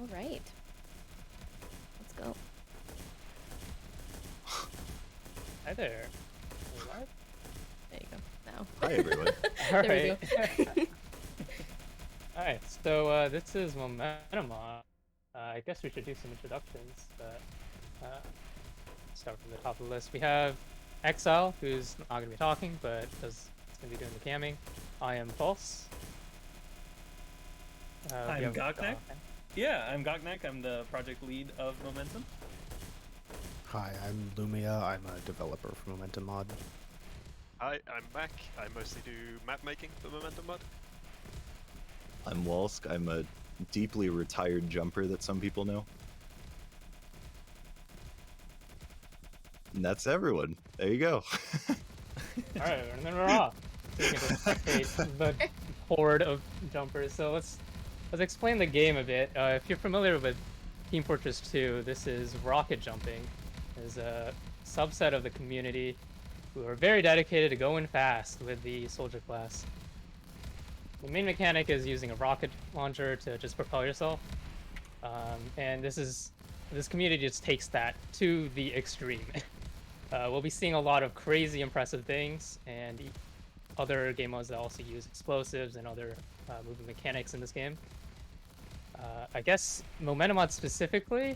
All right. Let's go. Hi there. Are you live? There you go. Now. Hi, everyone. All There we right. All right. So this is Momentum. I guess we should do some introductions, but start from the top of the list. We have Exile, who's not going to be talking, but is going to be doing the camming. I am Pulse. I'm Gocnak. Yeah, I'm Gocnak. I'm the project lead of Momentum. Hi, I'm Lumia. I'm a developer for Momentum Mod. Hi, I'm Mac. I mostly do map making for Momentum Mod. I'm Wolsk. I'm a deeply retired jumper that some people know. And that's everyone. There you go. All right, and then we're off. So we can just spectate the horde of jumpers. So let's explain the game a bit. If you're familiar with Team Fortress 2, this is rocket jumping. Is a subset of the community who are very dedicated to going fast with the soldier class. The main mechanic is using a rocket launcher to just propel yourself, and this community just takes that to the extreme. We'll be seeing a lot of crazy impressive things, and other game modes that also use explosives and other movement mechanics in this game. I guess Momentum Mod specifically,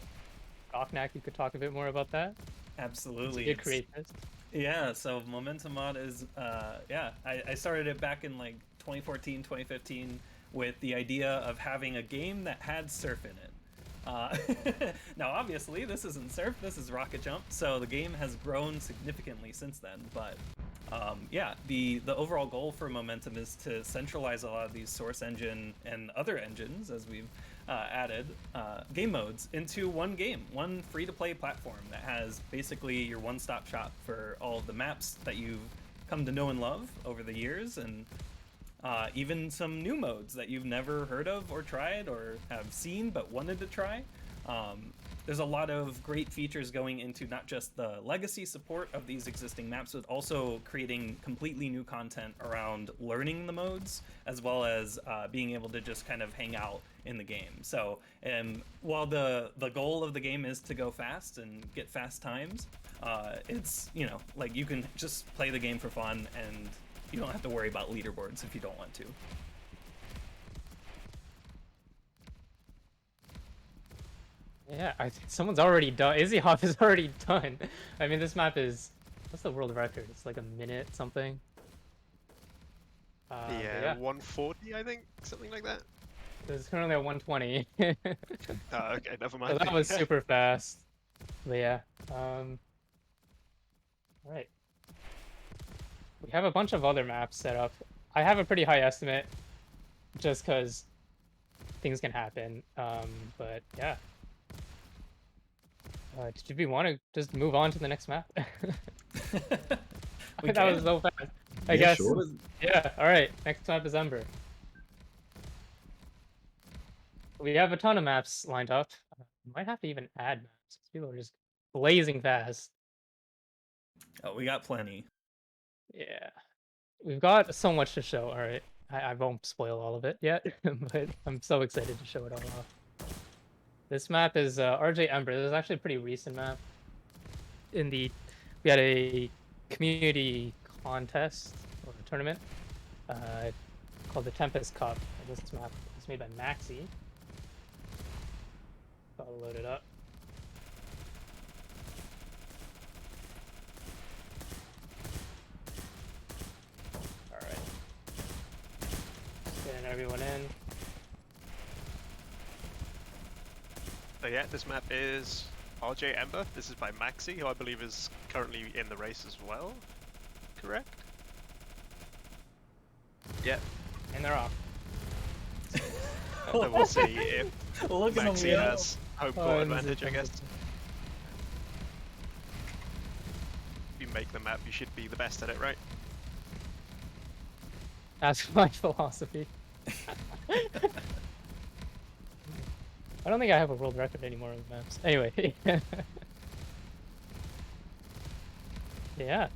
Gocnak, you could talk a bit more about that. Absolutely. You did create this. Yeah, so Momentum Mod is, I started it back in like 2014, 2015 with the idea of having a game that had surf in it. Now, obviously, this isn't surf, this is rocket jump, so the game has grown significantly since then, but yeah, the overall goal for Momentum is to centralize a lot of these source engine and other engines, as we've added game modes, into one game, one free-to-play platform that has basically your one-stop shop for all of the maps that you've come to know and love over the years, and even some new modes that you've never heard of or tried or have seen but wanted to try. There's a lot of great features going into not just the legacy support of these existing maps, but also creating completely new content around learning the modes, as well as being able to just kind of hang out in the game. So while the goal of the game is to go fast and get fast times, it's, you know, like you can just play the game for fun and you don't have to worry about leaderboards if you don't want to. Yeah, I think someone's already done. Izzy Hoff is already done. I mean, this map is, what's the world record? It's like a minute something. Yeah, 140, I think, something like that. It's currently at 120. Okay, never mind. So that was super fast. But yeah. Right. We have a bunch of other maps set up. I have a pretty high estimate, just because things can happen. But yeah. Did we want to just move on to the next map? That was so fast. I guess. Sure. Yeah, alright. Next map is Ember. We have a ton of maps lined up. Might have to even add maps. People are just blazing fast. Oh, we got plenty. Yeah. We've got so much to show, alright. I won't spoil all of it yet, but I'm so excited to show it all off. This map is RJ Ember. This is actually a pretty recent map. We had a community contest or a tournament called the Tempest Cup. And this map is made by Maxi. Got to load it up. All right. Just getting everyone in. So yeah, this map is RJ Ember. This is by Maxi, who I believe is currently in the race as well. Correct? Yep. And they're off. And then we'll see if Look at them Maxi has home court advantage, I guess. If you make the map, you should be the best at it, right? That's my philosophy. I don't think I have a world record anymore with maps. Anyway. Yeah.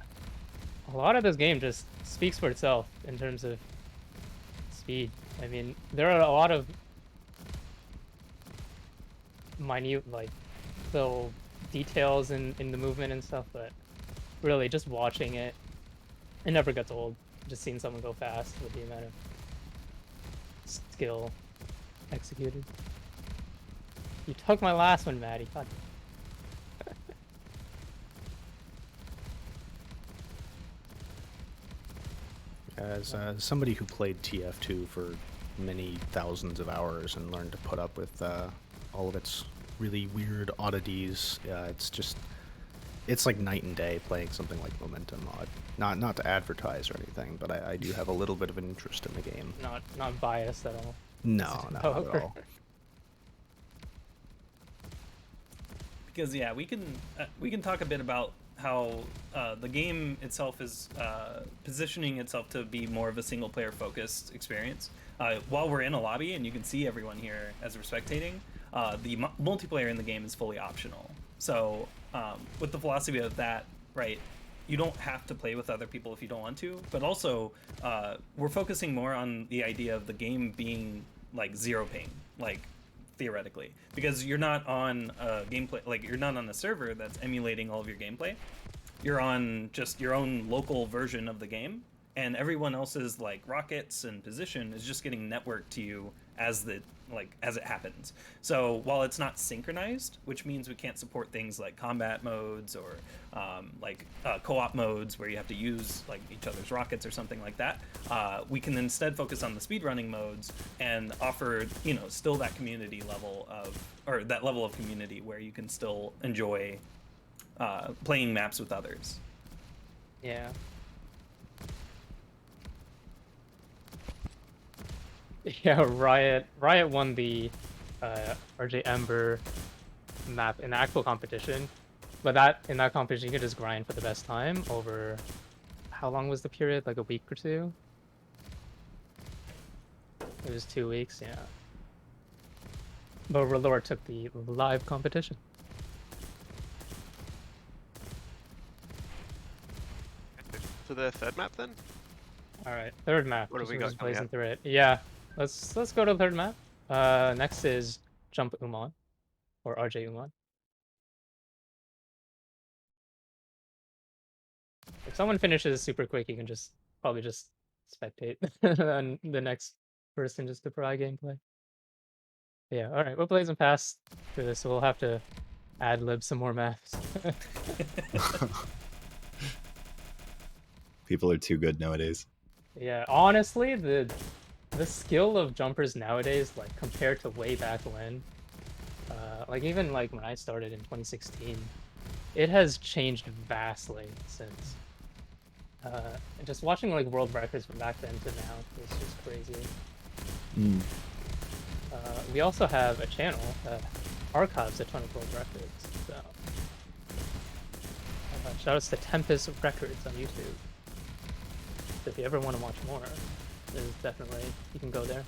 A lot of this game just speaks for itself in terms of speed. I mean, there are a lot of minute like little details in the movement and stuff, but really just watching it, it never gets old. Just seeing someone go fast with the amount of skill executed. You took my last one, Maddie. God. As somebody who played TF2 for many thousands of hours and learned to put up with all of its really weird oddities, it's like night and day playing something like Momentum Mod. Not to advertise or anything, but I do have a little bit of an interest in the game. Not biased at all. No, not at all. Because yeah, we can talk a bit about how the game itself is positioning itself to be more of a single player focused experience. While we're in a lobby and you can see everyone here as we're spectating, the multiplayer in the game is fully optional. So with the philosophy of that, right, you don't have to play with other people if you don't want to, but also we're focusing more on the idea of the game being like zero ping, like theoretically, because you're not on a gameplay, like you're not on a server that's emulating all of your gameplay. You're on just your own local version of the game, and everyone else's like rockets and position is just getting networked to you as it happens. So while it's not synchronized, which means we can't support things like combat modes or co-op modes where you have to use like each other's rockets or something like that, we can instead focus on the speedrunning modes and offer, you know, still that community level or that level of community where you can still enjoy playing maps with others. Yeah. Yeah, Riot won the RJ Ember map in the actual competition, but in that competition you could just grind for the best time over, how long was the period? Like a week or two? It was 2 weeks, yeah. But Relore took the live competition. To the third map then? All right, third map. What have we We're got just coming blazing up? through it. Yeah, let's go to the third map. Next is Jump Uman, or RJ Uman. If someone finishes super quick, you can probably just spectate and the next person just to provide gameplay. Yeah, all right, we're blazing past through this, so we'll have to ad-lib some more maps. People are too good nowadays. Yeah, honestly, the skill of jumpers nowadays, like compared to way back when, like even like when I started in 2016, it has changed vastly since. Just watching like world records from back then to now is just crazy. Mm. We also have a channel that archives a ton of world records. So shoutouts to Tempest Records on YouTube. So if you ever want to watch more, there's definitely, you can go there.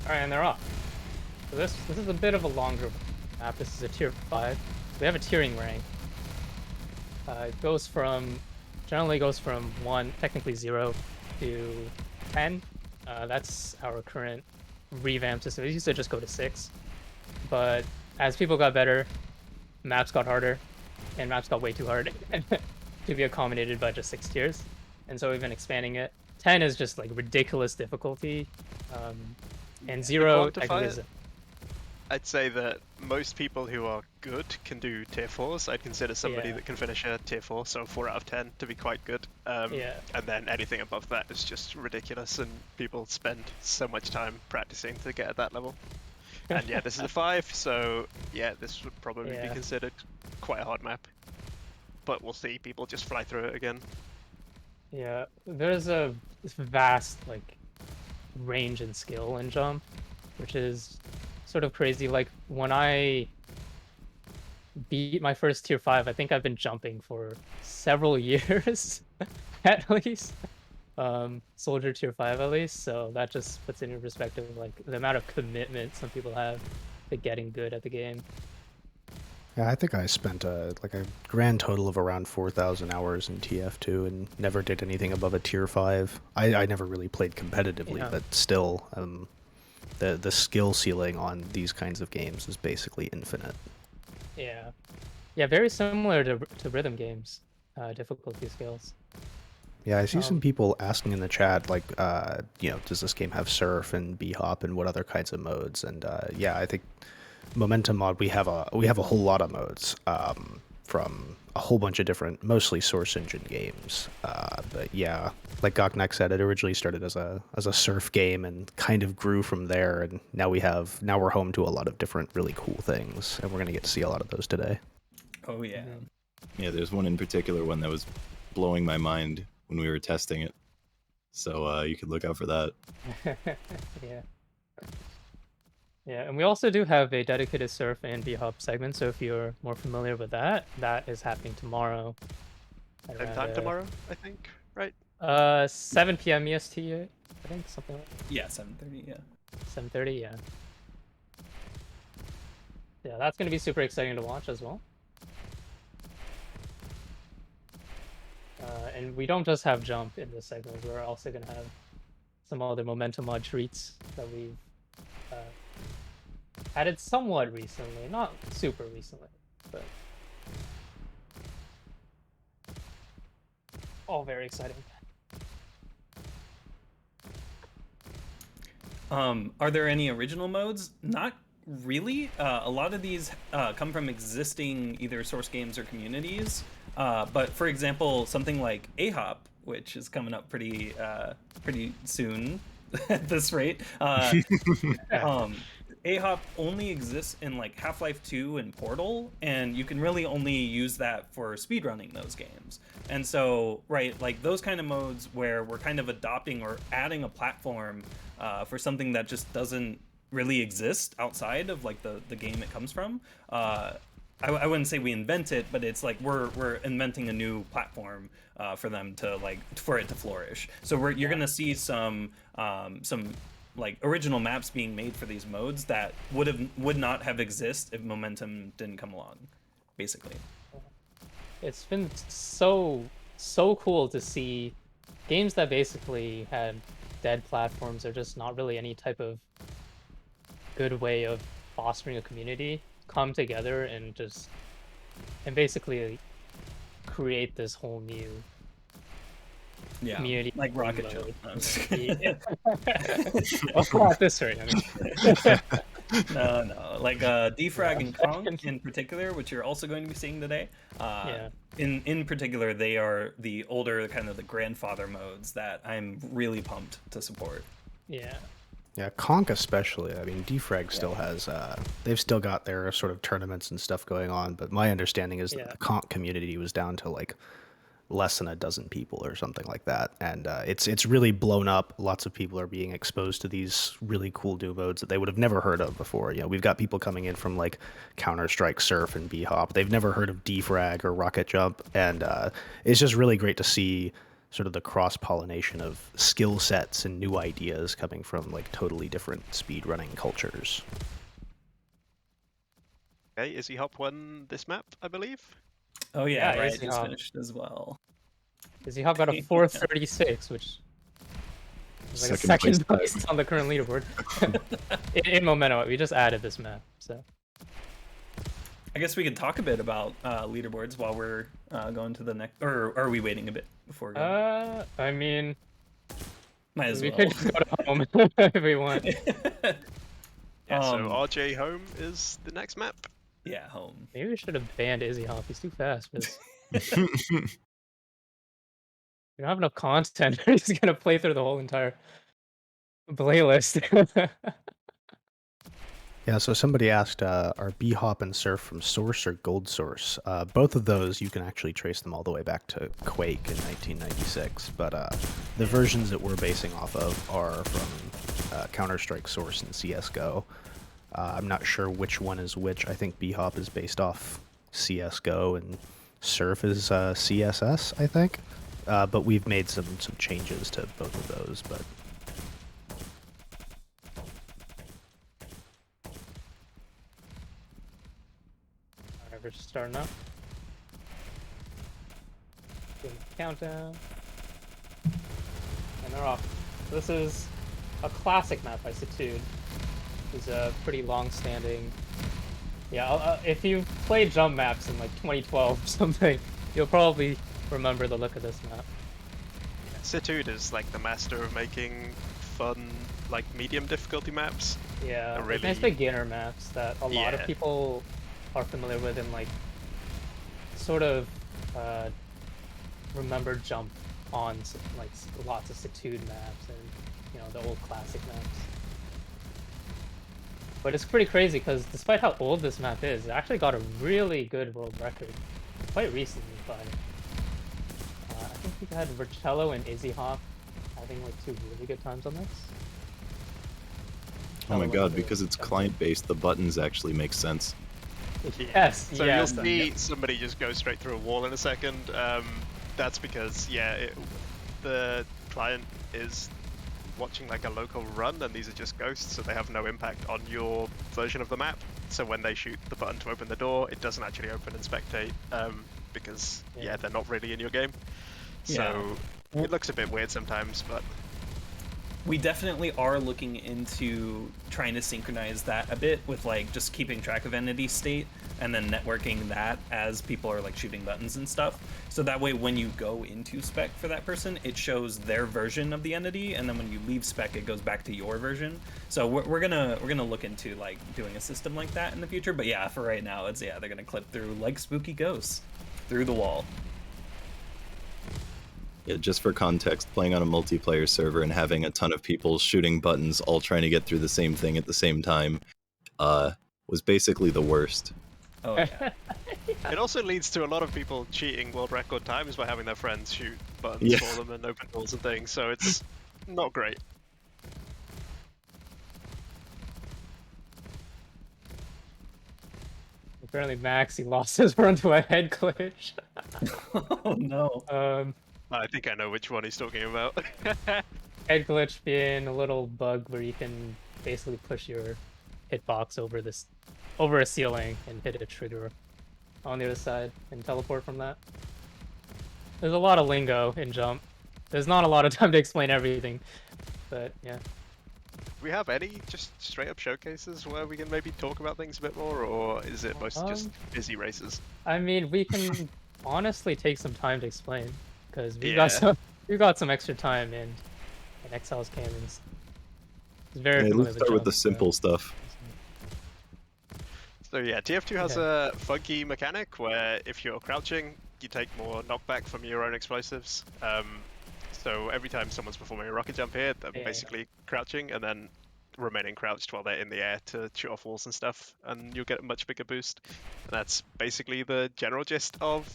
Alright, and they're off. So this is a bit of a longer map. This is a tier 5. We have a tiering rank. It generally goes from 1, technically 0, to 10. That's our current revamped system. It used to just go to 6. But as people got better, maps got harder, and maps got way too hard to be accommodated by just 6 tiers. And so we've been expanding it. 10 is just like ridiculous difficulty. And 0 technically is... I'd say that most people who are good can do tier 4s. I'd consider somebody Yeah. that can finish a tier 4, so 4 out of 10 to be quite good. Yeah. And then anything above that is just ridiculous, and people spend so much time practicing to get at that level. And yeah, this is a 5, so yeah, this would probably be Yeah. considered quite a hard map. But we'll see, people just fly through it again. Yeah, there's a vast like range and skill in jump, which is sort of crazy. Like when I beat my first tier 5, I think I've been jumping for several years at least. Soldier tier 5 at least, so that just puts it in perspective like the amount of commitment some people have to getting good at the game. Yeah, I think I spent like a grand total of around 4,000 hours in TF2 and never did anything above a tier 5. I never really played competitively, Yeah. but still, the skill ceiling on these kinds of games is basically infinite. Yeah. Yeah, very similar to rhythm games, difficulty scales. Yeah, I see some Um, people asking in the chat, like, does this game have surf and b-hop and what other kinds of modes? And yeah, I think Momentum mod, we have a whole lot of modes from a whole bunch of different, mostly Source Engine games. But yeah, like Gocnak said, it originally started as a surf game and kind of grew from there. And now we're home to a lot of different really cool things, and we're gonna get to see a lot of those today. Oh yeah. Yeah, there's one in particular, one that was blowing my mind when we were testing it. So you could look out for that. yeah. Yeah, and we also do have a dedicated surf and b-hop segment, so if you're more familiar with that, that is happening tomorrow. at Same around, time tomorrow, I think, right? 7 p.m. EST, I think, something like Yeah, 7:30. Yeah. 7:30, yeah. Yeah, that's going to be super exciting to watch as well. And we don't just have Jump in this segment, we're also going to have some other Momentum mod treats that we've added somewhat recently, not super recently, but all very exciting. Are there any original modes? Not really. A lot of these come from existing either source games or communities. But for example, something like AHOP, which is coming up pretty soon at this rate. AHOP only exists in like Half-Life 2 and Portal, and you can really only use that for speedrunning those games. And so, right, like those kind of modes where we're kind of adopting or adding a platform for something that just doesn't really exist outside of like the game it comes from. I wouldn't say we invent it, but it's like we're inventing a new platform for them to for it to flourish. So you're gonna see some like original maps being made for these modes that would not have exist if Momentum didn't come along, basically. It's been so cool to see games that basically had dead platforms or just not really any type of good way of fostering a community come together and basically create this whole new community, like Rocket mode. Jump. No, I'm just kidding. Well, at this rate, I mean. No, like Defrag and Conk in particular, which you're also going to be seeing today. In particular, they are the older, kind of the grandfather modes that I'm really pumped to support. Yeah, Conk especially. I mean, Defrag still has, they've still got their sort of tournaments and stuff going on, but my understanding is that the Conk community was down to like less than a dozen people or something like that, and it's really blown up. Lots of people are being exposed to these really cool new modes that they would have never heard of before. You know, we've got people coming in from like Counter-Strike, Surf, and B-Hop. They've never heard of Defrag or Rocket Jump, and it's just really great to see sort of the cross-pollination of skill sets and new ideas coming from like totally different speedrunning cultures. Okay, Izzy Hop won this map, I believe. Oh yeah, right. Izzy He's Hop finished as well. Izzy Hop got a 436, which is like a second place on the current leaderboard. in Momentum, we just added this map, so. I guess we could talk a bit about leaderboards while we're going to the next, or are we waiting a bit before going? I mean, might as we well. could just go to home if we want. Yeah, so RJ Home is the next map. Yeah, home. Maybe we should have banned Izzy Hop. He's too fast. We don't have enough content. He's gonna play through the whole entire playlist. Yeah, so somebody asked, are B-Hop and Surf from Source or Gold Source? Both of those, you can actually trace them all the way back to Quake in 1996, but the versions that we're basing off of are from Counter-Strike Source and CSGO. I'm not sure which one is which. I think B-Hop is based off CSGO and Surf is CSS, I think. But we've made some changes to both of those, but... We're starting up. Doing the countdown. And they're off. This is a classic map by Situde. It's a pretty long-standing... Yeah, if you've played jump maps in like 2012 or something, you'll probably remember the look of this map. Situde is like the master of making fun, like medium difficulty maps. Yeah, Really... nice beginner maps that a lot of Yeah. people are familiar with and like sort of remember jump on like lots of Situde maps and you know the old classic maps. But it's pretty crazy because despite how old this map is, it actually got a really good world record quite recently by I think we had Vercello and Izzy Hawk having like 2 really good times on this. Oh my Vercello god, was because it's jumping. client-based, the buttons actually make sense. Yes, So yes. you'll see somebody just go straight through a wall in a second. That's because, yeah, the client is watching like a local run, and these are just ghosts, so they have no impact on your version of the map. So when they shoot the button to open the door, it doesn't actually open and spectate, because, yeah, they're not really in your game. So it looks a bit weird sometimes, but... We definitely are looking into trying to synchronize that a bit with like just keeping track of entity state and then networking that as people are like shooting buttons and stuff. So that way when you go into spec for that person, it shows their version of the entity, and then when you leave spec, it goes back to your version. So we're gonna look into like doing a system like that in the future. But yeah, for right now, it's they're gonna clip through like spooky ghosts through the wall. Yeah, just for context, playing on a multiplayer server and having a ton of people shooting buttons all trying to get through the same thing at the same time was basically the worst. Oh yeah. It also leads to a lot of people cheating world record times by having their friends shoot buttons Yeah. for them and open doors and things, so it's not great. Apparently Max, he lost his run to a head glitch. Oh no. I think I know which one he's talking about. Head glitch being a little bug where you can basically push your hitbox over a ceiling and hit a trigger on the other side and teleport from that. There's a lot of lingo in Jump. There's not a lot of time to explain everything, but yeah. Do we have any just straight up showcases where we can maybe talk about things a bit more, or is it mostly just busy races? I mean, we can honestly take some time to explain because we've Yeah. got some extra time in Exile's cannons. It's very Yeah, familiar let's with start with Jump, the so- simple stuff. So yeah, TF2 has a funky mechanic where if you're crouching, you take more knockback from your own explosives. So every time someone's performing a rocket jump here, they're basically crouching and then remaining crouched while they're in the air to shoot off walls and stuff, and you'll get a much bigger boost. And that's basically the general gist of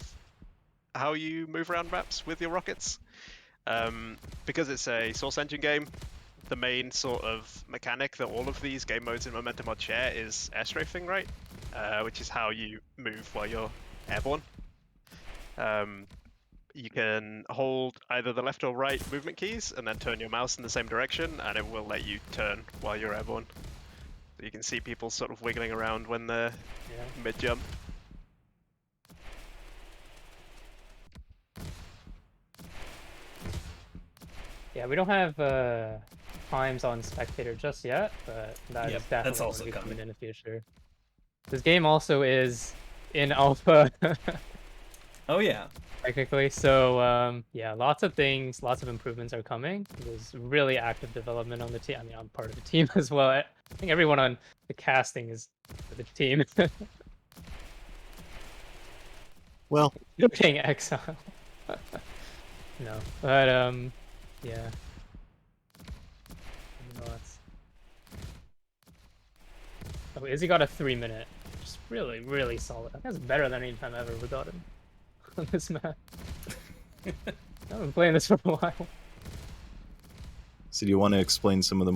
how you move around maps with your rockets. Because it's a Source Engine game, the main sort of mechanic that all of these game modes in Momentum Mod share is air strafing, right? Which is how you move while you're airborne. You can hold either the left or right movement keys and then turn your mouse in the same direction, and it will let you turn while you're airborne. So you can see people sort of wiggling around when they're mid-jump. Yeah, we don't have times on spectator just yet, but that is definitely that's also going to be coming in the future. This game also is in alpha. Oh yeah. Technically, so yeah, lots of things, lots of improvements are coming. There's really active development on the team. I mean, I'm part of the team as well. I think everyone on the casting is for the team. Well, Including Exile. No, but yeah. Oh, Izzy got a 3-minute. Just really, really solid. I think that's better than any time I've ever gotten on this map. I've been playing this for a while. So do you want to explain some of the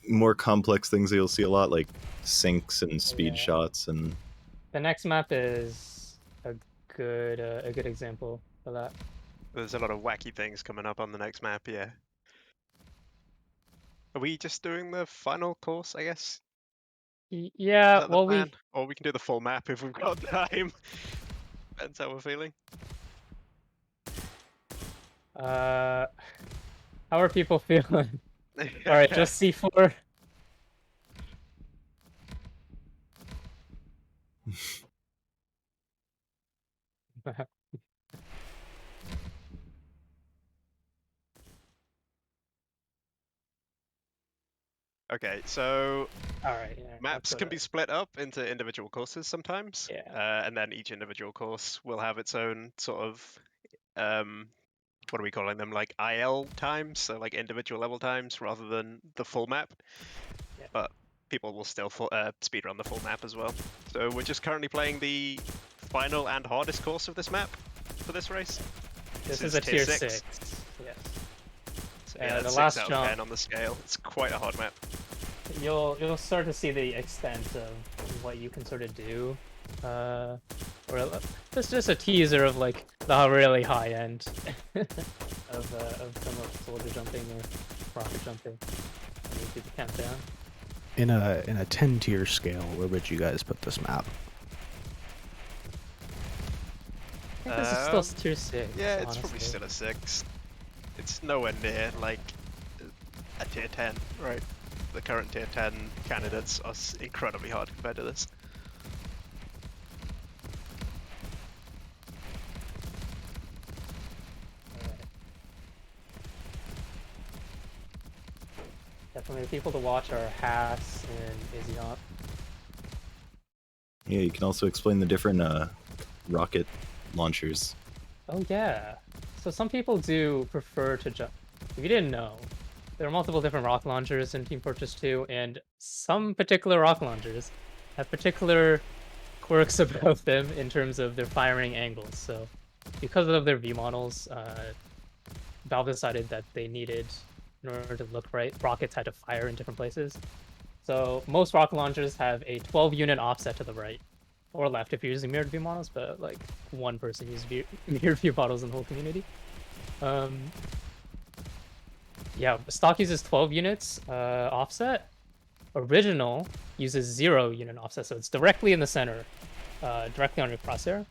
more complex things that you'll see a lot, like sinks and speed shots and... The next map is a good example of that. There's a lot of wacky things coming up on the next map, yeah. Are we just doing the final course, I guess? Is Yeah, that the well, plan? Or we can do the full map if we've got time. Depends how we're feeling. how are people feeling? All right, just C4. Okay, so All right, yeah, let's maps go can to- be split up into individual courses sometimes. Yeah. And then each individual course will have its own sort of what are we calling them? Like IL times, so like individual level times rather than the full map. Yeah. But people will still speedrun the full map as well. So we're just currently playing the final and hardest course of this map for this race. This is a tier 6. Yes. So Yeah, yeah, the that's last 6 out jump- of 10 on the scale. It's quite a hard map. You'll start to see the extent of what you can sort of do. Or it's just a teaser of like the really high end of some of soldier jumping or rocket jumping. Let me do the countdown. In a 10-tier scale, where would you guys put this map? I think this is still tier 6. Yeah, it's probably honestly. still a 6. It's nowhere near like a tier 10, right? The current tier 10 candidates are incredibly hard compared to this. Alright. Definitely the people to watch are Haas and Izzy Hop. Yeah, you can also explain the different rocket launchers. Oh yeah. So some people do prefer to jump. If you didn't know, there are multiple different rock launchers in Team Fortress 2, and some particular rock launchers have particular quirks about them in terms of their firing angles. So because of their V models, Valve decided that they needed, in order to look right, rockets had to fire in different places. So most rocket launchers have a 12-unit offset to the right or left if you're using mirrored view models, but like one person uses mirrored view models in the whole community. Yeah, stock uses 12 units offset. Original uses 0 unit offset, so it's directly in the center, directly on your crosshair.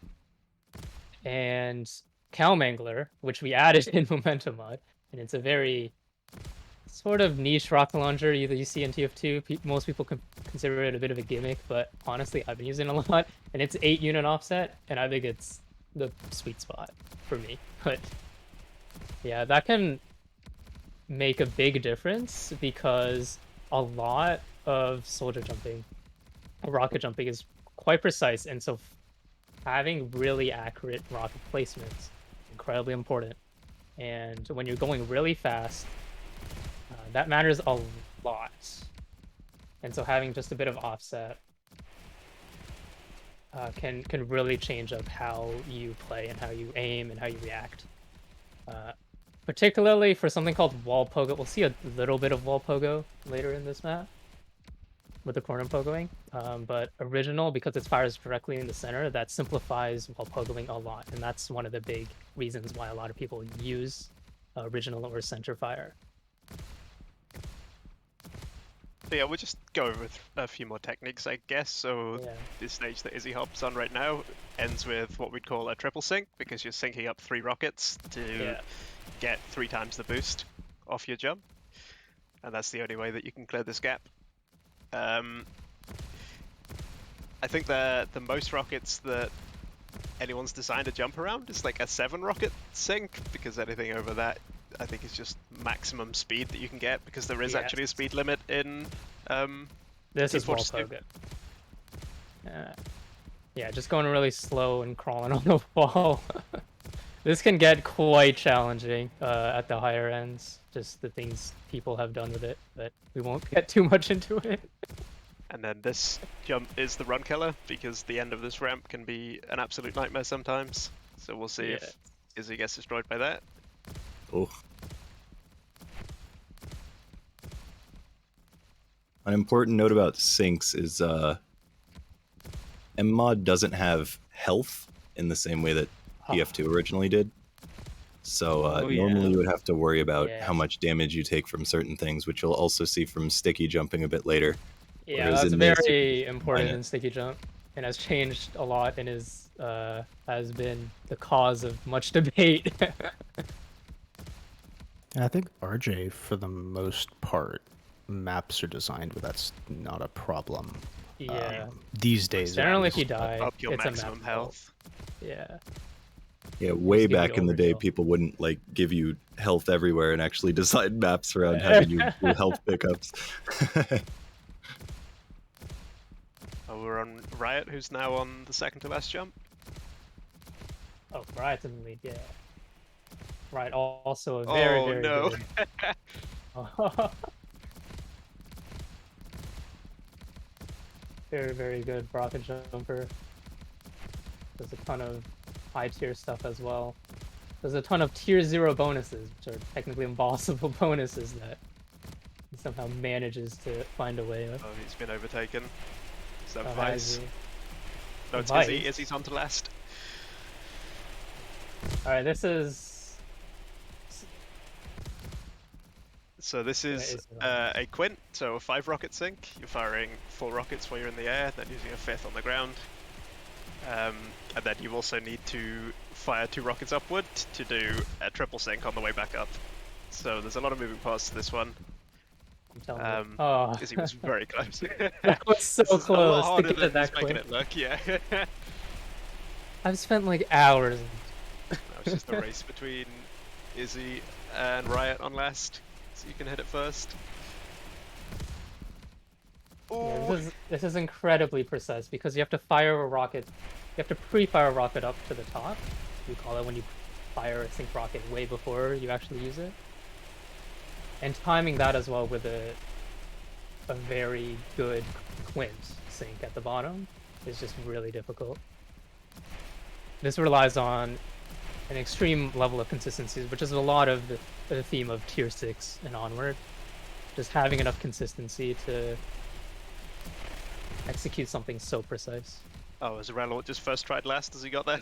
And Cow Mangler, which we added in Momentum mod, and it's a very sort of niche rocket launcher you see in TF2. Most people consider it a bit of a gimmick, but honestly, I've been using it a lot, and it's 8 unit offset, and I think it's the sweet spot for me. But yeah, that can make a big difference because a lot of soldier jumping, rocket jumping is quite precise, and so having really accurate rocket placements is incredibly important. And when you're going really fast, that matters a lot. And so having just a bit of offset can really change up how you play and how you aim and how you react. Particularly for something called wall pogo. We'll see a little bit of wall pogo later in this map with the corner pogoing. But original, because it fires directly in the center, that simplifies wall pogoing a lot. And that's one of the big reasons why a lot of people use original or center fire. So yeah, we'll just go over a few more techniques, I guess. So Yeah. this stage that Izzy Hop's on right now ends with what we'd call a triple sync, because you're syncing up 3 rockets to get 3 times the boost off your jump. And that's the only way that you can clear this gap. I think the most rockets that anyone's designed to jump around is like a 7 rocket sync, because anything over that I think is just maximum speed that you can get, because there is actually a speed limit in This Team is wall Fortress 2. pogo. Yeah, just going really slow and crawling on the wall. This can get quite challenging at the higher ends, just the things people have done with it, but we won't get too much into it. And then this jump is the run killer, because the end of this ramp can be an absolute nightmare sometimes. So we'll see if Izzy gets destroyed by that. Oh. An important note about syncs is MMod doesn't have health in the same way that TF2 originally did. So normally you would have to worry about how much damage you take from certain things, which you'll also see from sticky jumping a bit later. Yeah, Whereas that's in this, very important it. in Shaky Jump, and has changed a lot, and has been the cause of much debate. And I think RJ, for the most part, maps are designed where that's not a problem. Yeah. These days, at Generally, if least. you die, Up your it's a maximum map health. fault. Yeah. Yeah, way give you back in the day, overkill. people wouldn't like give you health everywhere and actually design maps around having you do health pickups. Oh, we're on Riot, who's now on the second to last jump. Oh, Riot's in the lead, yeah. Riot also a very, very no. good. Very, very good rocket jumper. There's a ton of high tier stuff as well. There's a ton of tier 0 bonuses, which are technically impossible bonuses that he somehow manages to find a way with. Oh, he's been overtaken. Is that Oh, Vice? No, it's Vice. Izzy. Izzy's on to last. Alright, this is... So this is is it on? a quint, so a 5 rocket sink. You're firing 4 rockets while you're in the air, then using a 5th on the ground. And then you also need to fire 2 rockets upward to do a triple sink on the way back up. So there's a lot of moving parts to this one. I'm telling you. Oh. Izzy was very close. That was so This is close a lot to harder get than it that he's making quick. it look, yeah. I've spent like hours. Now it's just a race between Izzy and Riot on last, so you can hit it first. Yeah, this is incredibly precise because you have to fire a rocket. You have to pre-fire a rocket up to the top. We call it when you fire a sync rocket way before you actually use it. And timing that as well with a very good quint sync at the bottom is just really difficult. This relies on an extreme level of consistency, which is a lot of the theme of tier 6 and onward. Just having enough consistency to execute something so precise. Oh, has Relort just first tried last as he got there?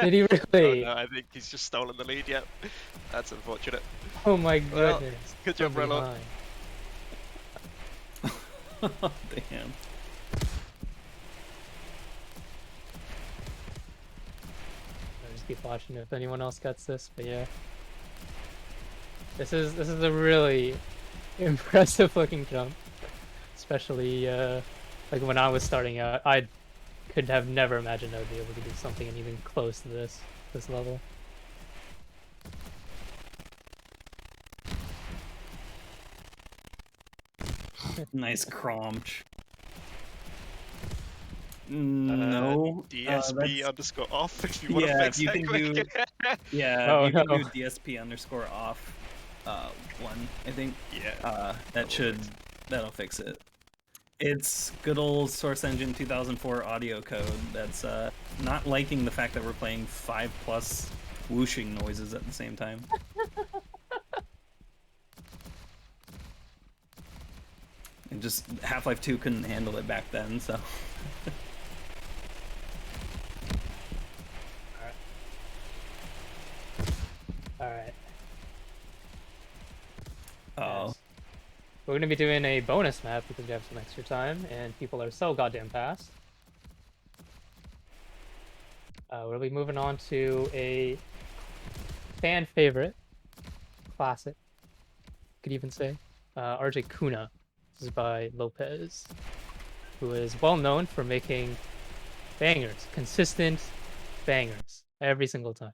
Did he really? Oh, no, I think he's just stolen the lead, yep. That's unfortunate. Oh my Well, goodness. good job, From Relort. behind. Damn. I'll just keep watching if anyone else gets this, but yeah. This is a really impressive looking jump. Especially like when I was starting out, I could have never imagined I would be able to do something even close to this level. Nice cromch. No. DSP underscore off if you want to Yeah, fix you that can quick. do. Yeah, Oh, you can no. do DSP underscore off. One, I think. Yeah. That'll fix it. It's good old Source Engine 2004 audio code that's not liking the fact that we're playing 5+ whooshing noises at the same time. And just Half-Life 2 couldn't handle it back then, so. Alright. Oh. We're gonna be doing a bonus map because we have some extra time and people are so goddamn fast. We'll be moving on to a fan favorite, classic, could even say, RJ Kuna. This is by Lopez, who is well known for making bangers, consistent bangers, every single time.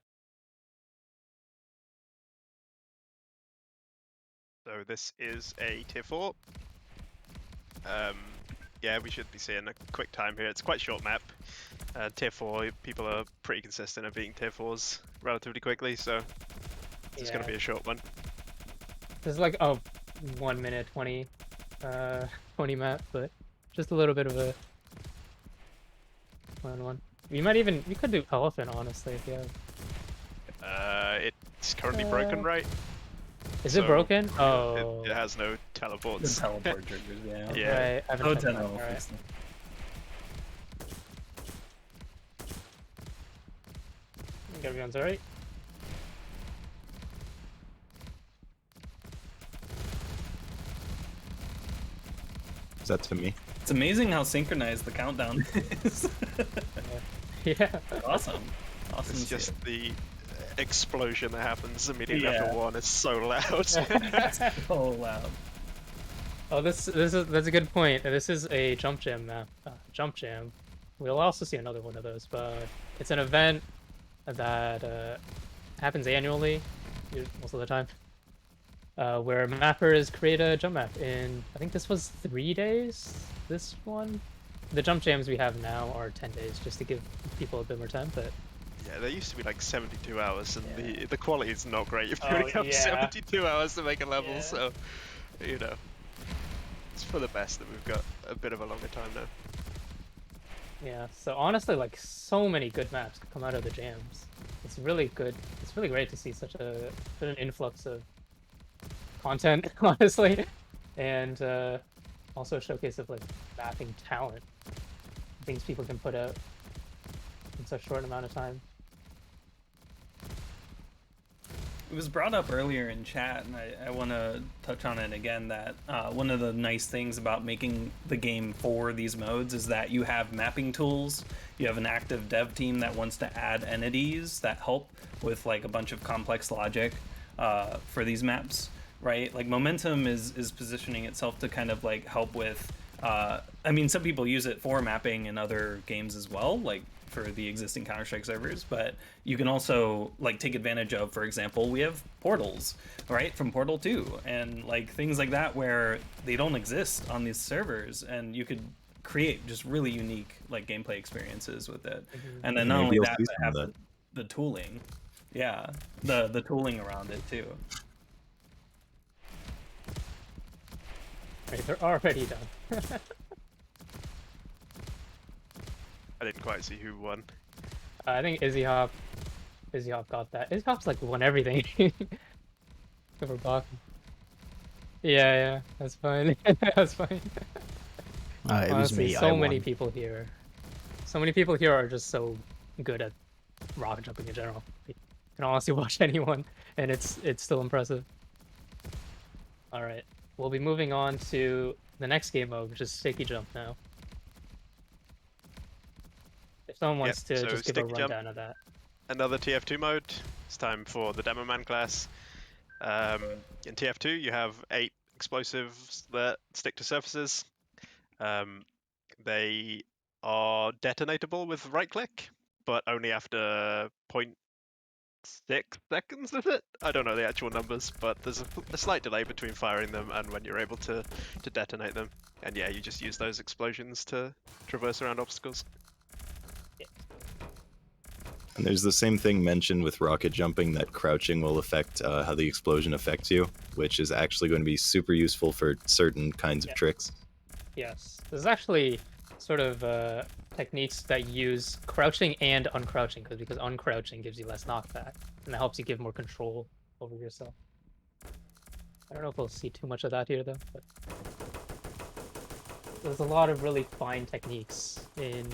So this is a tier 4. Yeah, we should be seeing a quick time here. It's quite a short map. Tier 4, people are pretty consistent at beating tier 4s relatively quickly, so this is going to be a short one. This is like a 1 minute 20 map, but just a little bit of a fun one. We could do elephant, honestly, if you have. It's currently broken, right? Is it broken? Oh. It has no The teleports. teleport triggers, yeah. Yeah. Right, I haven't Oh, checked that. 10 Alright. fix them. I think everyone's alright. Is that to me? It's amazing how synchronized the countdown is. Yeah. Awesome. Awesome. It's to see just the explosion that happens immediately Yeah. after one is so loud. it. So loud. Oh, that's a good point. This is a jump jam map. Jump jam. We'll also see another one of those, but it's an event that happens annually, most of the time, where mappers create a jump map in, I think this was 3 days. This one, the jump jams we have now are 10 days, just to give people a bit more time. But Yeah, there used to be like 72 hours, and Yeah. the quality is not great. You've Oh, only got yeah. 72 hours to make a level, Yeah. so you know, it's for the best that we've got a bit of a longer time now. yeah, so honestly, like, so many good maps come out of the jams. It's really good. It's really great to see such an influx of content, honestly, and also a showcase of like mapping talent, things people can put out in such short amount of time. It was brought up earlier in chat, and I want to touch on it again, that one of the nice things about making the game for these modes is that you have mapping tools, you have an active dev team that wants to add entities that help with like a bunch of complex logic for these maps, right? Like Momentum is positioning itself to kind of like help with, I mean, some people use it for mapping in other games as well, like for the existing Counter-Strike servers, but you can also like take advantage of, for example, we have portals, right, from Portal 2, and like things like that where they don't exist on these servers, and you could create just really unique like gameplay experiences with it. And then not Maybe only you'll that, see but some of have the tooling, yeah, the tooling around it too. Right, they're already done. I didn't quite see who won. I think Izzy Hop got that. Izzy Hop's like won everything. Over Bach. Yeah, that's fine. That's fine. It was Honestly, me. so I many won. people here. So many people here are just so good at rocket jumping in general. You can honestly watch anyone, and it's still impressive. All right, we'll be moving on to the next game mode, which is Shaky Jump now. If someone wants to so just give a Sticky Jump. rundown of that. Another TF2 mode. It's time for the Demo Man class. In TF2, you have 8 explosives that stick to surfaces. They are detonatable with right click, but only after 0.6 seconds, is it? I don't know the actual numbers, but there's a slight delay between firing them and when you're able to detonate them. And yeah, you just use those explosions to traverse around obstacles. And there's the same thing mentioned with rocket jumping, that crouching will affect how the explosion affects you, which is actually going to be super useful for certain kinds of tricks. Yes, there's actually sort of techniques that use crouching and uncrouching, because uncrouching gives you less knockback, and that helps you give more control over yourself. I don't know if we'll see too much of that here though, but there's a lot of really fine techniques in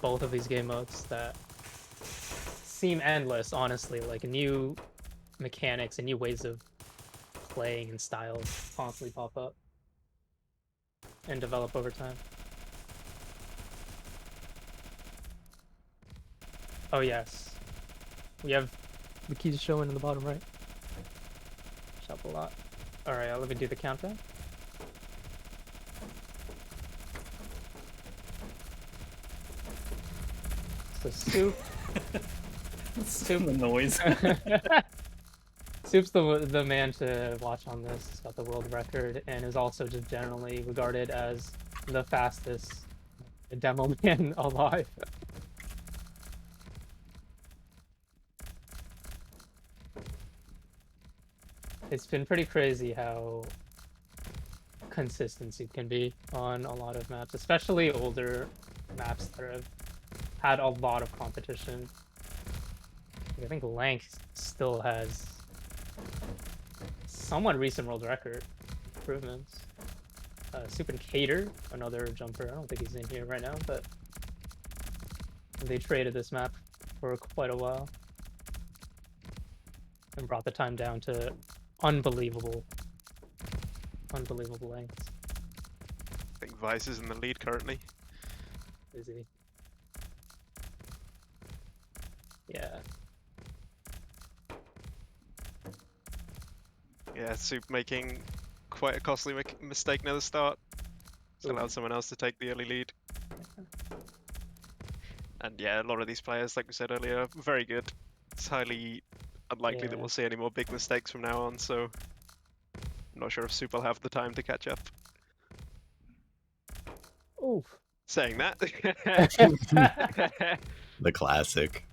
both of these game modes that seem endless, honestly. Like new mechanics and new ways of playing and styles constantly pop up and develop over time. Oh yes, we have the keys showing in the bottom right. Shop a lot. All right, let me do the countdown. So Soup. Soup the noise. Soup's the man to watch on this. He's got the world record and is also just generally regarded as the fastest demo man alive. It's been pretty crazy how consistent Soup can be on a lot of maps, especially older maps that have had a lot of competition. I think Lank still has somewhat recent world record improvements. Soup and Cater, another jumper. I don't think he's in here right now, but they traded this map for quite a while and brought the time down to unbelievable lengths. I think Vice is in the lead currently. Is he? Yeah. Yeah, Soup making quite a costly mistake near the start. It's Ooh. allowed someone else to take the early lead. And yeah, a lot of these players, like we said earlier, are very good. It's highly unlikely that Yeah. we'll see any more big mistakes from now on, so I'm not sure if Soup will have the time to catch up. Oof. Saying that. The classic.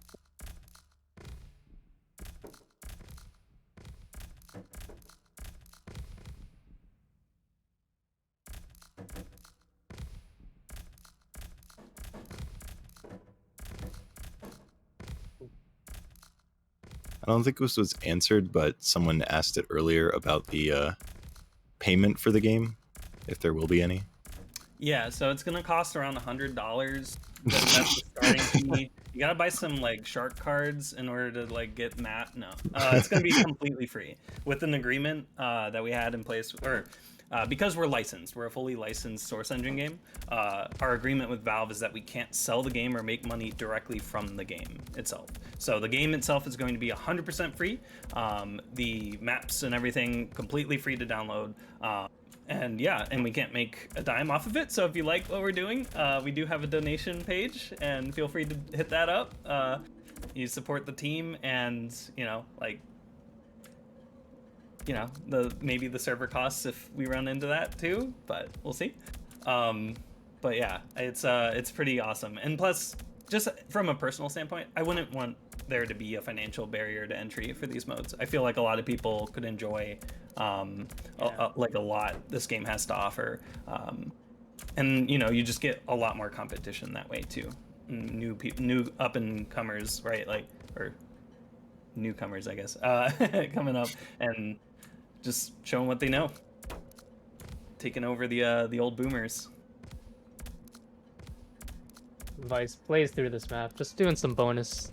I don't think this was answered, but someone asked it earlier about the payment for the game, if there will be any. Yeah, so it's gonna cost around $100. That's the starting fee. You gotta buy some like shark cards in order to like get map. No, it's gonna be completely free with an agreement that we had in place, or because we're licensed, we're a fully licensed Source Engine game. Our agreement with Valve is that we can't sell the game or make money directly from the game itself. So the game itself is going to be 100% free. The maps and everything completely free to download. And yeah, and we can't make a dime off of it. So if you like what we're doing, we do have a donation page, and feel free to hit that up. You support the team, and maybe the server costs if we run into that too, but we'll see. But yeah, it's pretty awesome. And plus, just from a personal standpoint, I wouldn't want there to be a financial barrier to entry for these modes. I feel like a lot of people could enjoy like a lot this game has to offer, and you just get a lot more competition that way too. New people, new up and comers, right? Or newcomers, I guess, coming up and just showing what they know, taking over the old boomers. Vice plays through this map, just doing some bonus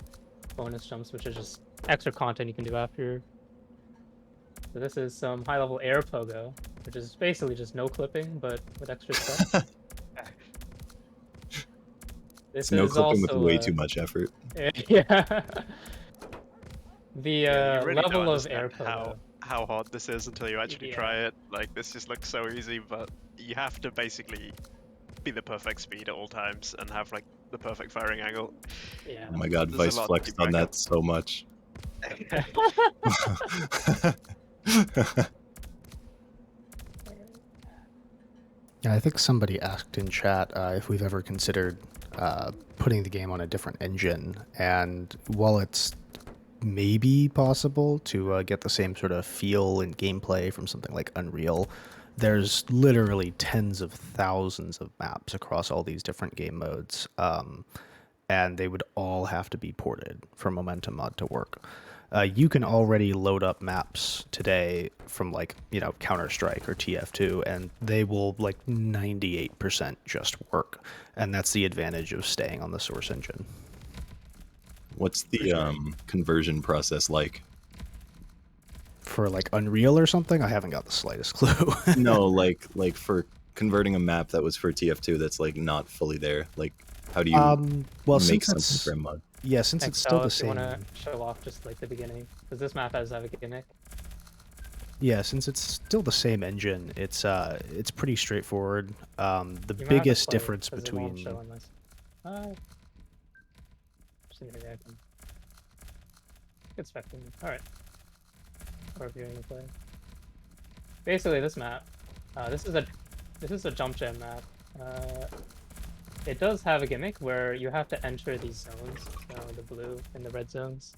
jumps, which is just extra content you can do after. So this is some high-level air pogo, which is basically just no clipping, but with extra stuff. This No is clipping with also, way too much effort. Yeah. The Yeah, you really level don't of air understand pogo. how hard this is until you actually Yeah. try it. Like, this just looks so easy, but you have to basically be the perfect speed at all times and have like the perfect firing angle. Yeah. Oh my god, There's a Vice lot to flexed keep on track that so much. Yeah, I think somebody asked in chat if we've ever considered putting the game on a different engine, and while it's maybe possible to get the same sort of feel and gameplay from something like Unreal, there's literally tens of thousands of maps across all these different game modes, and they would all have to be ported for Momentum Mod to work. You can already load up maps today from Counter-Strike or TF2, and they will 98% just work, and that's the advantage of staying on the Source Engine. What's the conversion process like? For Unreal or something, I haven't got the slightest clue. No, like for converting a map that was for TF2 that's not fully there. Like, how do you make something for a mod? Yeah, since it's still the Excel, if same. you want to show off just the beginning, because this map does have a gimmick. Yeah, since it's still the same engine, it's pretty straightforward. The You might have to biggest play, difference 'cause it won't between show unless... just maybe I can expecting. All right. Or viewing the play. Basically, this map, this is a jump jam map. It does have a gimmick where you have to enter these zones, so the blue and the red zones.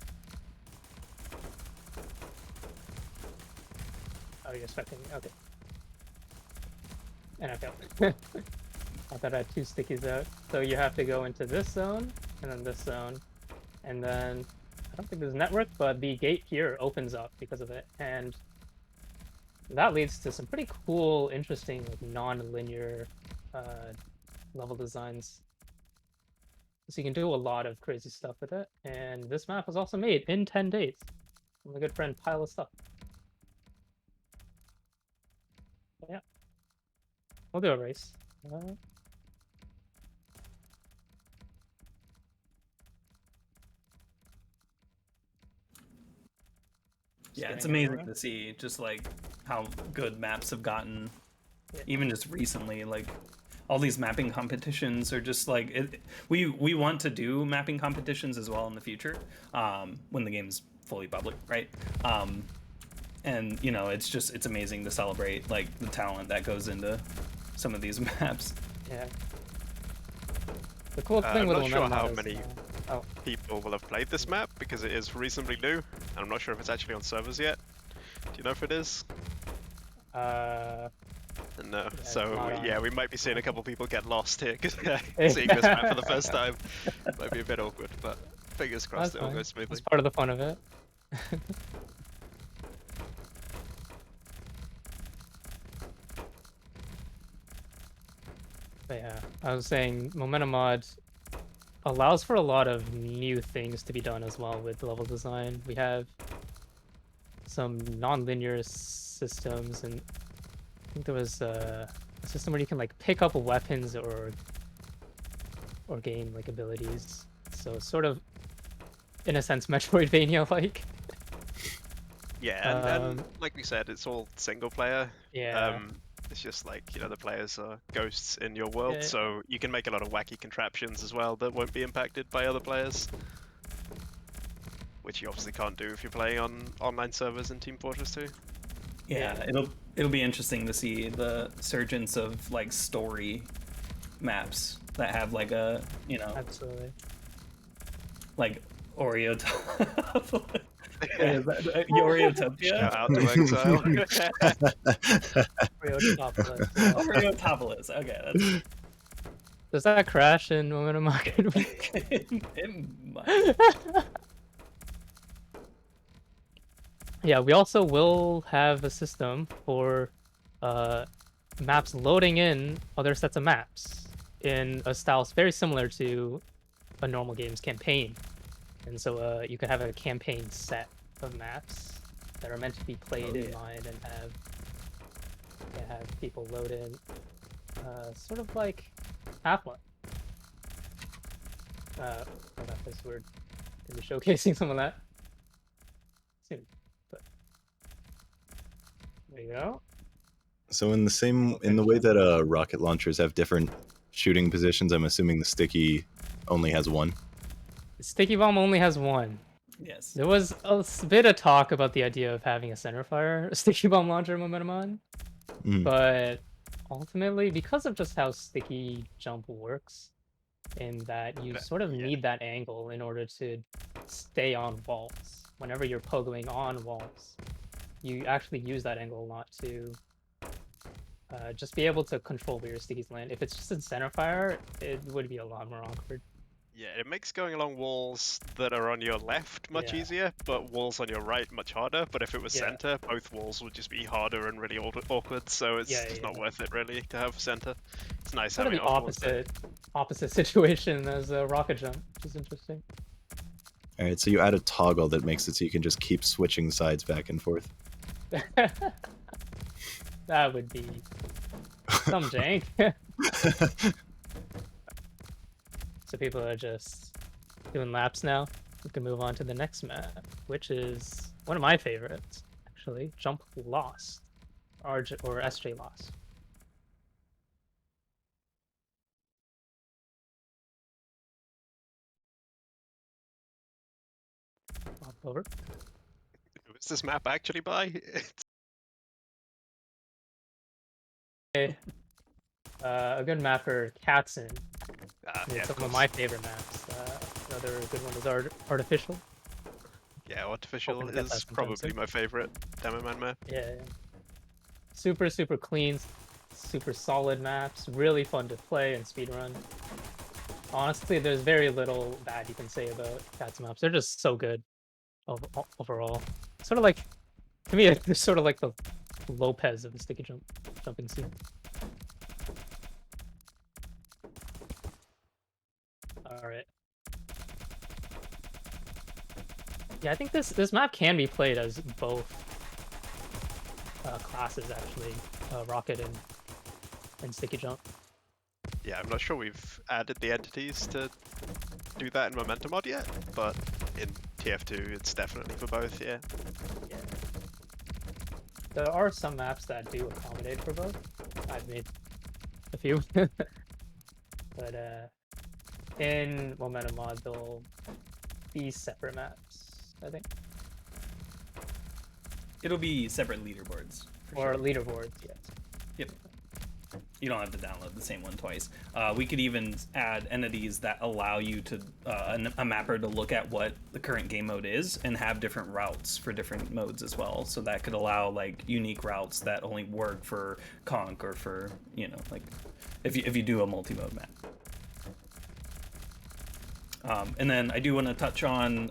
Oh, you're expecting me? Okay. And I failed. I thought I had two stickies out. So you have to go into this zone, and then this zone, and then I don't think there's network, but the gate here opens up because of it, and that leads to some pretty cool, interesting, non-linear level designs. So you can do a lot of crazy stuff with it, and this map was also made in 10 days. My good friend Pile of Stuff. But yeah, we'll do a race. Yeah, it's amazing to see just like how good maps have gotten, even just recently. Like all these mapping competitions are just like we want to do mapping competitions as well in the future, when the game's fully public, right? And you know, it's amazing to celebrate like the talent that goes into some of these maps. Yeah. The cool thing I'm with not sure Momentum how is, many people will have played this map because it is reasonably new, and I'm not sure if it's actually on servers yet. Do you know if it is? No, No. it's So not on. yeah, we might be seeing a couple people get lost here because seeing this map for the first time might be a bit awkward. But fingers crossed That's it will go fine. smoothly. That's part of the fun of it. But yeah, I was saying Momentum Mod allows for a lot of new things to be done as well with level design. We have some non-linear systems, and I think there was a system where you can like pick up weapons or gain like abilities. So sort of, in a sense, Metroidvania-like. Yeah, and like we said, it's all single player. Yeah. It's just like, you know, the players are ghosts in your world, Yeah. so you can make a lot of wacky contraptions as well that won't be impacted by other players. Which you obviously can't do if you're playing on online servers in Team Fortress 2. Yeah, it'll be interesting to see the surgence of like story maps that have like a, you know, Absolutely. like Oreo. Oreotopia? Shout out to Exile. Oreotopolis. Oreotopolis. Okay, that's Does that crash in Momentum Market? it might. Yeah, we also will have a system for maps loading in other sets of maps in a style very similar to a normal game's campaign. And so you can have a campaign set of maps that are meant to be played in mind and have people load in, sort of like Half-Life. Oh, that was weird. Gonna be showcasing some of that soon, but there you go. So in the way that rocket launchers have different shooting positions, I'm assuming the sticky only has one. The sticky bomb only has one. Yes. There was a bit of talk about the idea of having a centerfire sticky bomb launcher Momentum on, but ultimately, because of just how sticky jump works, in that you sort of need that angle in order to stay on walls. Whenever you're pogoing on walls, you actually use that angle a lot to just be able to control where your stickies land. If it's just in centerfire, it would be a lot more awkward. Yeah, it makes going along walls that are on your left much easier, but walls on your right much harder. But if it was center, both walls would just be harder and really awkward, so it's just not worth it really to have center. It's nice Sort of having the opposite situation as a rocket jump, which is interesting. All right, so you add a toggle that makes it so you can just keep switching sides back and forth. That would be some jank. So people are just doing laps now. We can move on to the next map, which is one of my favorites, actually. Jump Lost, or SJ Lost. Hop over. Who is this map actually by? A good map for Katzen. Yeah, some of my favorite maps. Another good one is Artificial. Yeah, Artificial is probably my favorite Demo Man map. Yeah. Super, super clean, super solid maps. Really fun to play and speedrun. Honestly, there's very little bad you can say about Katzen maps. They're just so good overall. Sort of like, to me, they're sort of like the Lopez of the sticky jumping scene. Alright. Yeah, I think this map can be played as both classes, actually. Rocket and sticky jump. Yeah, I'm not sure we've added the entities to do that in Momentum Mod yet, but in TF2 it's definitely for both, yeah. Yeah. There are some maps that do accommodate for both. I've made a few. But in Momentum Mod, they'll be separate maps, I think. It'll be separate leaderboards. Or leaderboards, yes. Yep. You don't have to download the same one twice. We could even add entities that allow you to a mapper to look at what the current game mode is and have different routes for different modes as well. So that could allow like unique routes that only work for Conk or for, you know, like if you do a multi-mode map. And then I do want to touch on,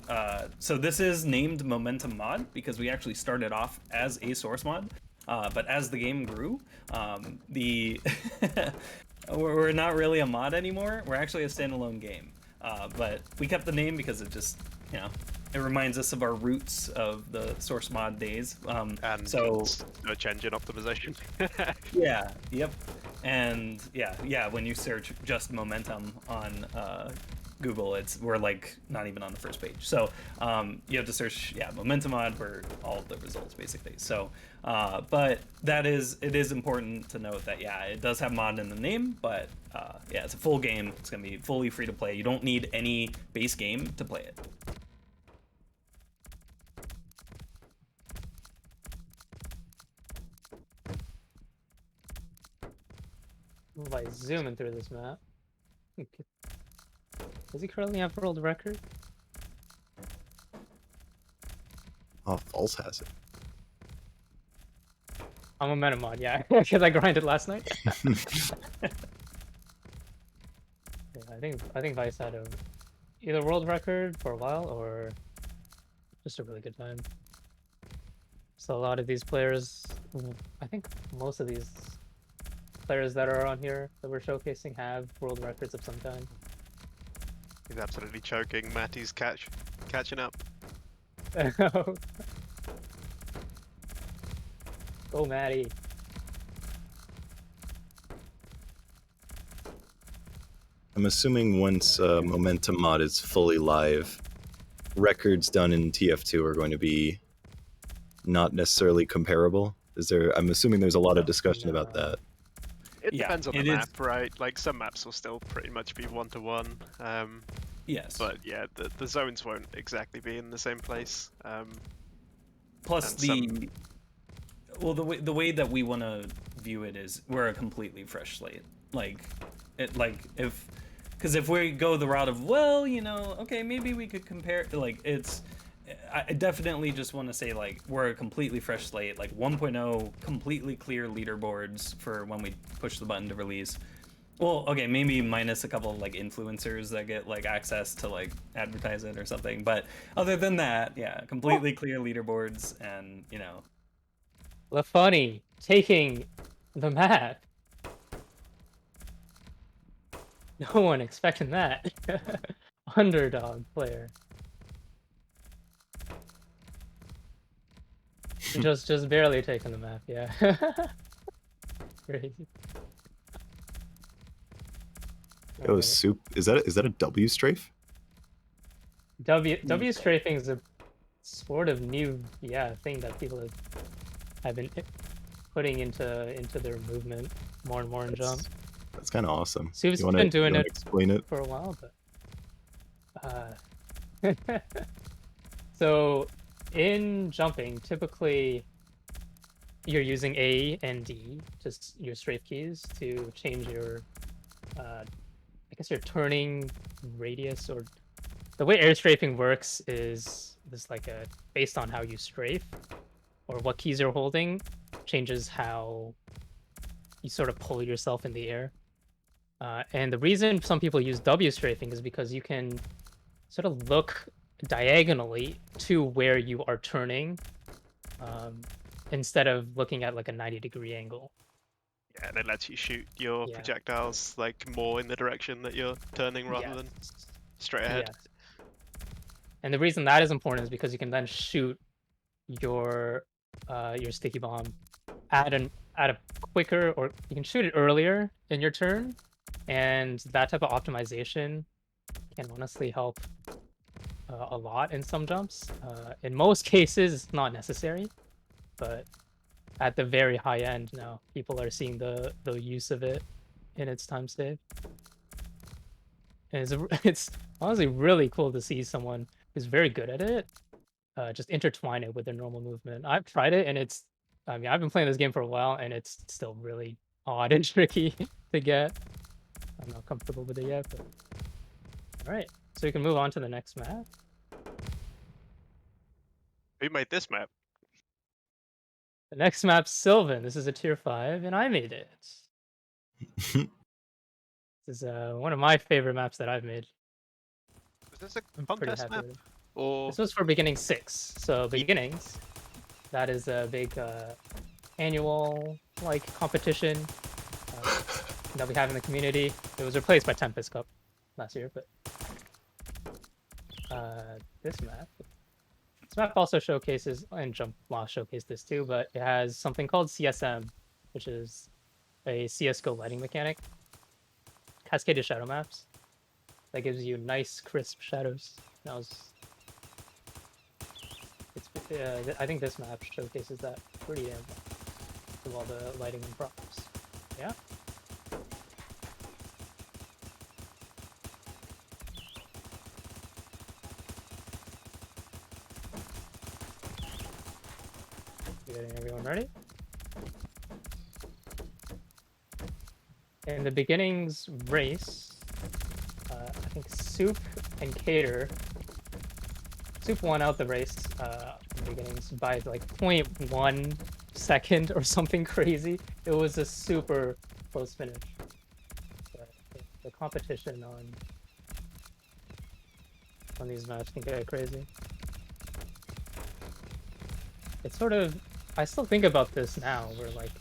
so this is named Momentum Mod because we actually started off as a source mod, but as the game grew, we're not really a mod anymore. We're actually a standalone game, but we kept the name because it just, you know, it reminds us of our roots of the source mod days. And so search engine optimization. yeah, yep, and yeah, when you search just Momentum on Google, we're like not even on the first page. So you have to search Momentum Mod for all of the results basically. So but it is important to note that it does have mod in the name, but it's a full game. It's gonna be fully free to play. You don't need any base game to play it. By zooming through this map. Okay. Does he currently have world record? Oh, False has it. I'm a Momentum Mod, yeah, because I grinded last night. Yeah, I think Vice had either world record for a while or just a really good time. So a lot of these players, I think most of these players that are on here that we're showcasing have world records of some kind. He's absolutely choking. Matty's catching up. Go, Matty. I'm assuming once Momentum Mod is fully live, records done in TF2 are going to be not necessarily comparable. I'm assuming there's a lot of discussion about that. It depends on the it map, is. right? Like some maps will still pretty much be 1-to-1. Yes. But yeah, the zones won't exactly be in the same place. Plus the way that we want to view it is we're a completely fresh slate. Because if we go the route of, well, you know, okay, maybe we could compare, like, I definitely just want to say, like, we're a completely fresh slate, like 1.0, completely clear leaderboards for when we push the button to release. Well, okay, maybe minus a couple of, like, influencers that get, like, access to, like, advertise it or something. But other than that, yeah, completely clear leaderboards and, you know. LaFunny taking the map. No one expecting that. Underdog player. Just barely taking the map, yeah. Crazy. Oh, soup! Is that a W strafe? W strafing is a sort of new thing that people have been putting into their movement more and more in Jump. That's kind of awesome. Soup's been doing it explain it for a while, but so in jumping, typically you're using A and D, just your strafe keys, to change your I guess your turning radius, or the way air strafing works is this, like, based on how you strafe or what keys you're holding changes how you sort of pull yourself in the air. And the reason some people use W strafing is because you can sort of look diagonally to where you are turning, instead of looking at like a 90-degree angle. Yeah, and it lets you shoot your Yeah. projectiles like more in the direction that you're turning rather than straight ahead. Yes. And the reason that is important is because you can then shoot your sticky bomb at a quicker, or you can shoot it earlier in your turn, And that type of optimization can honestly help a lot in some jumps. In most cases, it's not necessary, but at the very high end now, people are seeing the use of it in its time save. And it's honestly really cool to see someone who's very good at it just intertwine it with their normal movement. I've tried it, and I mean, I've been playing this game for a while, and it's still really odd and tricky to get. I'm not comfortable with it yet, but all right. So we can move on to the next map. Who made this map? The next map's Sylvan. This is a tier 5, and I made it. This is one of my favorite maps that I've made. Was this a I'm pretty contest happy map? with it. Or This was for Beginning 6. So Beginnings, that is a big annual competition that we have in the community. It was replaced by Tempest Cup last year, but this map also showcases, and Jump Law showcased this too, but it has something called CSM, which is a CSGO lighting mechanic. Cascaded shadow maps that gives you nice crisp shadows. I think this map showcases that pretty well with all the lighting and props. Yeah. Getting everyone ready? In the Beginnings race, I think Soup and Cater. Soup won out the race in the Beginnings by like 0.1 second or something crazy. It was a super close finish. But the competition on these maps can get crazy. It's sort of, I still think about this now, where like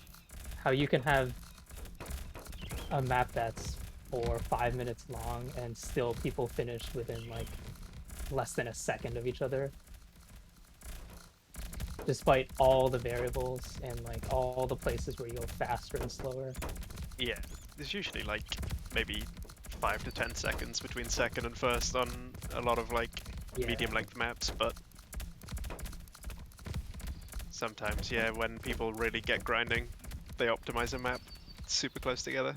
how you can have a map that's 4 or 5 minutes long and still people finish within like less than a second of each other, despite all the variables and like all the places where you go faster and slower. yeah, there's usually like maybe 5 to 10 seconds between second and first on a lot of like medium length maps, but sometimes, yeah, when people really get grinding, they optimize a map super close together.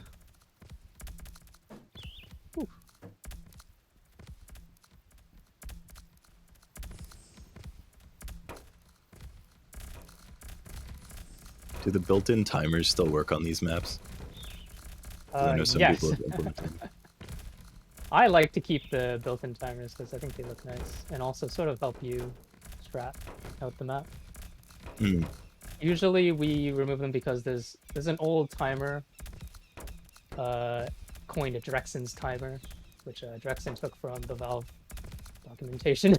Do the built-in timers still work on these maps? 'Cause I know some Yes. people have implemented them. I like to keep the built-in timers because I think they look nice and also sort of help you strat out the map. Mm. Usually we remove them because there's an old timer coined a Drexen's timer, which Drexen took from the Valve documentation.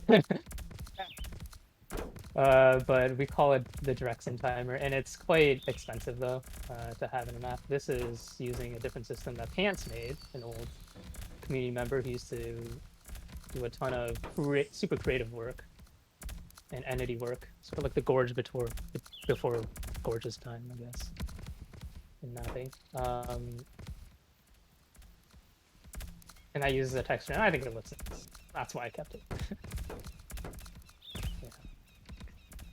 But we call it the Drexen timer, and it's quite expensive though to have in a map. This is using a different system that Pants made, an old community member who used to do a ton of super creative work and entity work, sort of like the Gorge before Gorge's time, I guess, in mapping. And I use the texture, and I think it looks nice. That's why I kept it. Yeah.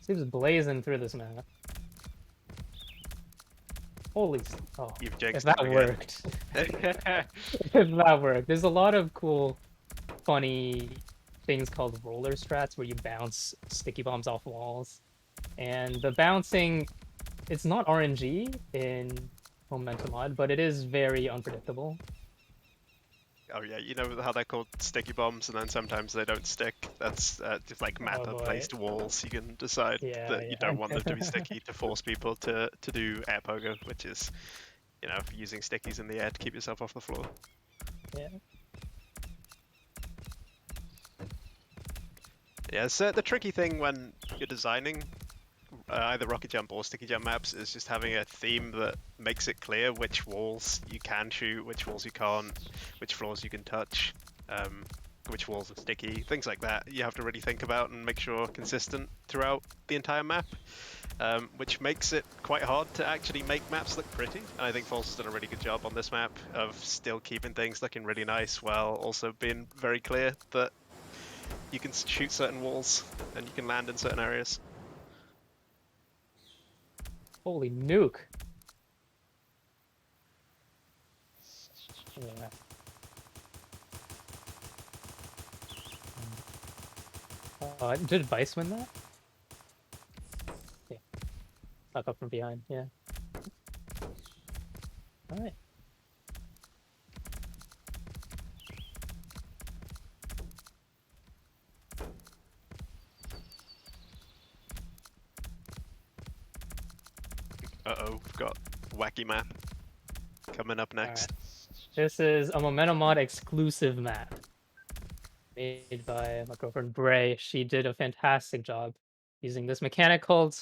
Seems blazing through this map. Holy, oh, You've if jinxed that it again. worked. If that worked. There's a lot of cool, funny things called roller strats where you bounce sticky bombs off walls. And the bouncing, it's not RNG in Momentum Mod, but it is very unpredictable. Oh yeah, you know how they're called sticky bombs, and then sometimes they don't stick. That's just like mapper-placed walls. You can decide that you don't want them to be sticky to force people to do air pogo, which is, you know, using stickies in the air to keep yourself off the floor. Yeah. Yeah, so the tricky thing when you're designing either rocket jump or sticky jump maps is just having a theme that makes it clear which walls you can shoot, which walls you can't, which floors you can touch, which walls are sticky, things like that. You have to really think about and make sure consistent throughout the entire map. which makes it quite hard to actually make maps look pretty. And I think False has done a really good job on this map of still keeping things looking really nice while also being very clear that you can shoot certain walls and you can land in certain areas. Holy nuke. Yeah. Did Vice win that? Yeah. Snuck up from behind, yeah. Alright. Uh-oh, we've got wacky map coming up next. Alright. This is a Momentum Mod exclusive map made by my girlfriend Bray. She did a fantastic job using this mechanic called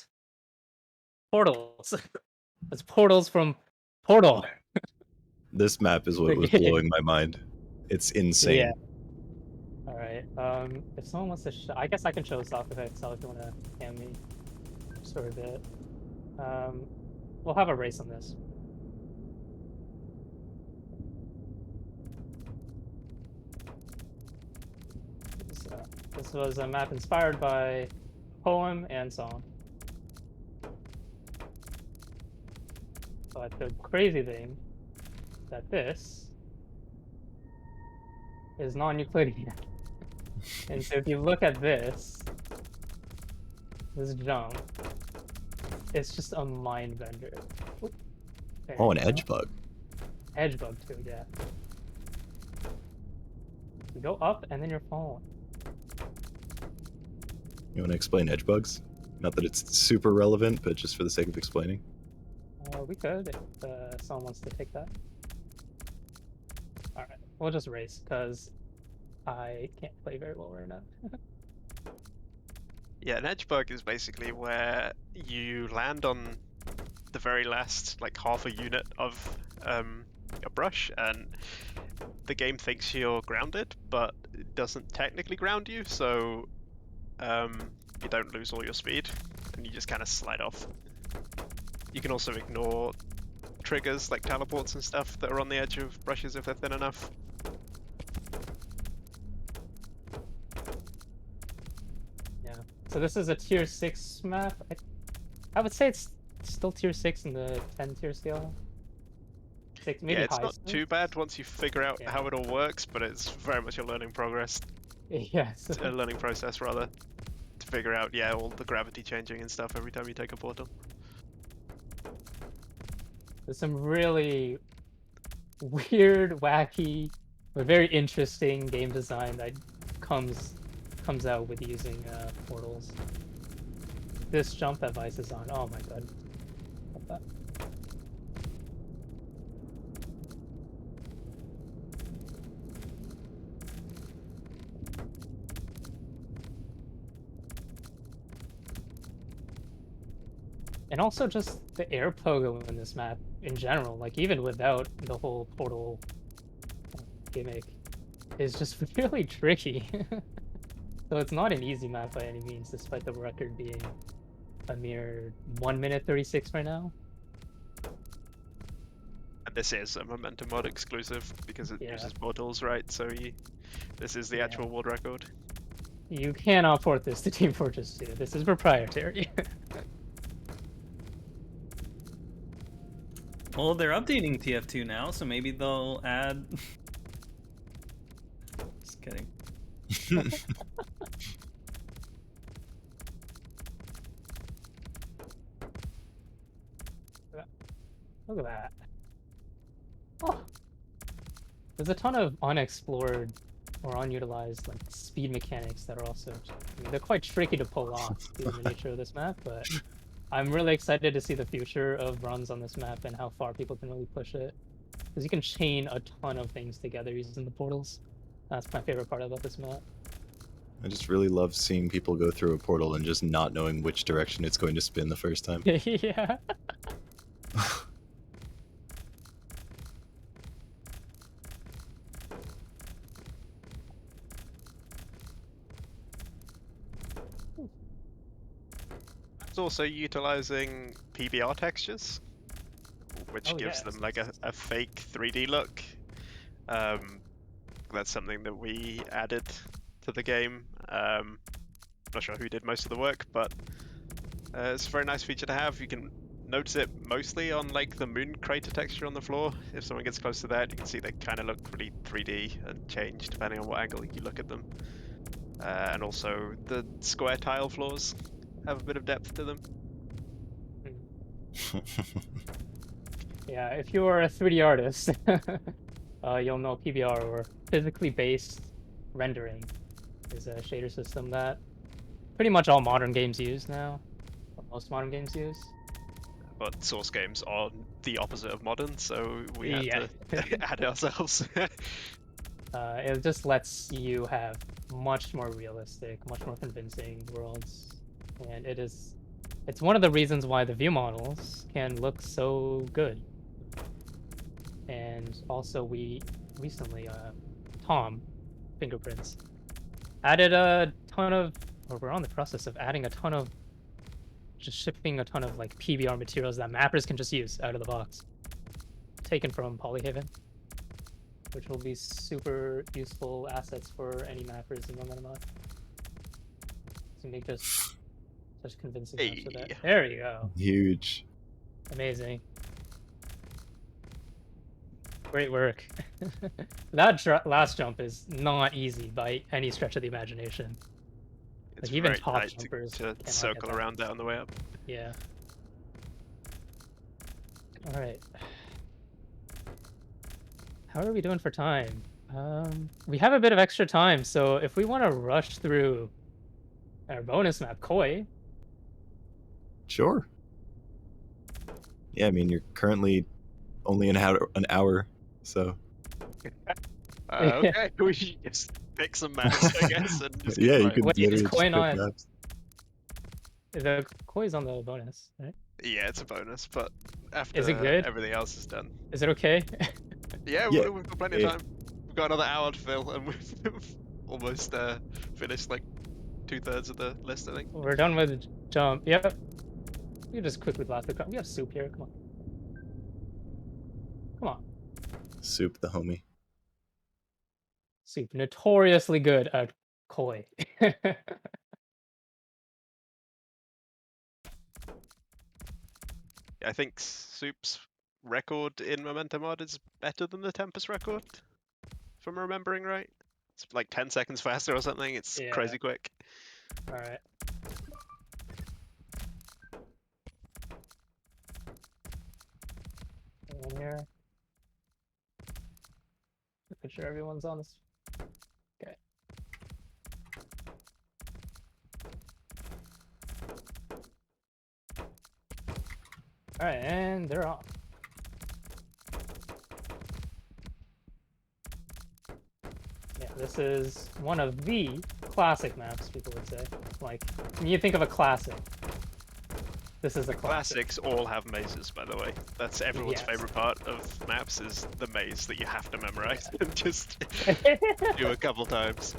portals. It's portals from Portal. This map is what The was game. blowing my mind. It's insane. Yeah. All right. If someone wants to, I guess I can show this off with Exile if you want to hand me just for a bit. We'll have a race on this. This was a map inspired by poem and song. But the crazy thing is that this is non-Euclidean. And so if you look at this jump, it's just a mind bender. Oh, an edge bug. Edge bug too, yeah. You go up and then you're falling. You want to explain edge bugs? Not that it's super relevant, but just for the sake of explaining. We could if someone wants to take that. All right, we'll just race because I can't play very well right now. Yeah, an edge bug is basically where you land on the very last, like, half a unit of a brush, and the game thinks you're grounded, but it doesn't technically ground you, so you don't lose all your speed, and you just kind of slide off. You can also ignore triggers like teleports and stuff that are on the edge of brushes if they're thin enough. Yeah. So this is a tier 6 map. I would say it's still tier 6 in the 10 tier scale. 6, maybe yeah, it's high not six. too bad once you figure out Yeah. how it all works, but it's very much a learning progress. Yes. A learning process, rather, to figure out, yeah, all the gravity changing and stuff every time you take a portal. There's some really weird, wacky, but very interesting game design that comes out with using portals. This jump that Vice is on, oh my god. Love that. And also just the air pogo in this map in general, like even without the whole portal gimmick, is just really tricky. So it's not an easy map by any means, despite the record being a mere 1 minute 36 right now. And this is a Momentum Mod exclusive because it Yeah. uses portals, right? So this is the actual world record. You cannot port this to Team Fortress 2. This is proprietary. Well, they're updating TF2 now, so maybe they'll add. Just kidding. Look at that. Oh. There's a ton of unexplored or unutilized like speed mechanics that are also, I mean, they're quite tricky to pull off given the nature of this map, but I'm really excited to see the future of runs on this map and how far people can really push it. Because you can chain a ton of things together using the portals. That's my favorite part about this map. I just really love seeing people go through a portal and just not knowing which direction it's going to spin the first time. Yeah. it's also utilizing PBR textures, which Oh, gives yes. them like a fake 3D look. That's something that we added to the game. Not sure who did most of the work, but it's a very nice feature to have. You can notice it mostly on like the moon crater texture on the floor. If someone gets close to that, you can see they kind of look really 3D and change depending on what angle you look at them. And also the square tile floors have a bit of depth to them. Yeah, if you're a 3D artist, you'll know PBR, or physically based rendering, is a shader system that pretty much all modern games use now. Or most modern games use. But Source games are the opposite of modern, so we had Yeah. to add it ourselves. It just lets you have much more realistic, much more convincing worlds, and it's one of the reasons why the view models can look so good. And also, we recently, Tom, Fingerprints, added a ton of, or we're on the process of adding a ton of, just shipping a ton of like PBR materials that mappers can just use out of the box, taken from Polyhaven, which will be super useful assets for any mappers in Momentum Mod to make just such convincing maps of that. There you go. Huge. Amazing. Great work. That last jump is not easy by any stretch of the imagination. It's Like even very top tight jumpers to cannot get circle that. around that on the way up. Yeah. All right. How are we doing for time? We have a bit of extra time, so if we want to rush through our bonus map, Koi. Sure. Yeah, I mean, you're currently only an hour, so Okay, we should just pick some maps, I guess, and just yeah, you keep could Wait, is literally just Koi pick not- maps. The Koi's on the bonus, right? Yeah, it's a bonus, but after Is it good? everything else is done. Is it okay? Yeah, Yeah, we've got plenty of time. We've got another hour to fill, and we've almost finished like 2/3 of the list, I think. We're done with jump. Yep. We can just quickly blast the crowd. We have soup here. Come on. Come on. Soup the homie. Soup. Notoriously good at Koi. I think Soup's record in Momentum Mod is better than the Tempest record, if I'm remembering right. It's like 10 seconds faster or something. It's Yeah. crazy quick. Alright. In here. Making sure everyone's on this. Okay. Alright, and they're off. Yeah, this is one of the classic maps, people would say. Like, when you think of a classic, this is a classic. Classics all have mazes, by the way. That's everyone's Yes. favorite part of maps, is the maze that you have to memorize and just do a couple times.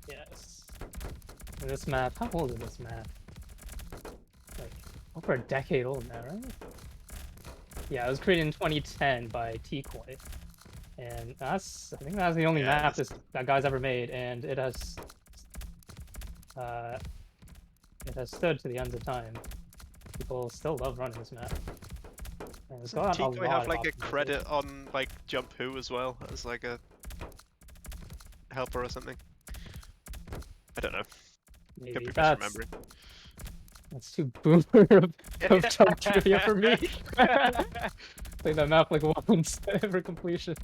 Yes. And this map, how old is this map? Like, over a decade old now, right? Yeah, it was created in 2010 by T-Koi. And I think that's the only map that guy's ever made, and it has stood to the ends of time. People still love running this map. And it's got a T-Koi lot have of like a optimization. credit on like Jump Who as well, as like a helper or something. I don't know. Could Maybe. be That's misremembering. too boomer of jump trivia for me. Play that map like once for completion.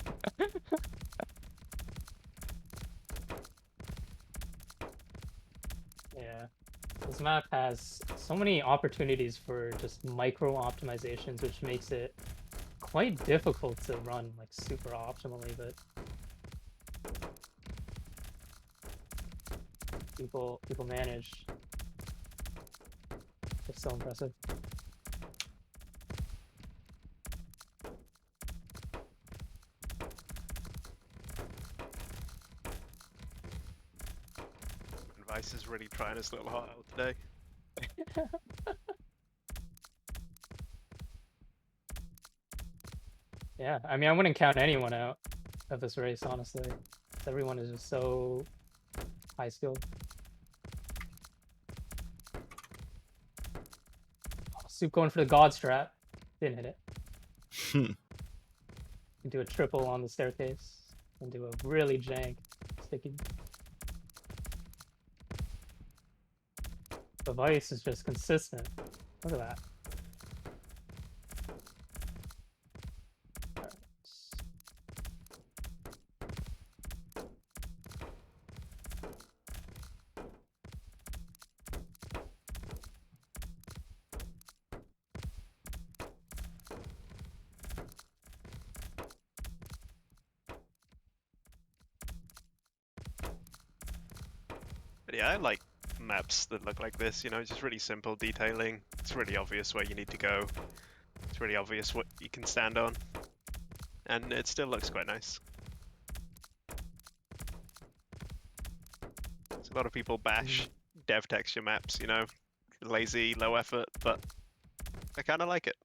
Yeah. This map has so many opportunities for just micro optimizations, which makes it quite difficult to run like super optimally, but people manage. It's so impressive. really trying his little heart out today. Yeah, I mean, I wouldn't count anyone out of this race, honestly. Everyone is just so high skilled. Oh, Soup going for the god strat. Didn't hit it. Do a triple on the staircase and do a really jank sticky. The vice is just consistent. Look at that. Alright. But yeah, I like maps that look like this, you know, just really simple detailing. It's really obvious where you need to go. It's really obvious what you can stand on. And it still looks quite nice. So a lot of people bash dev texture maps, you know, lazy, low effort, but I kind of like it.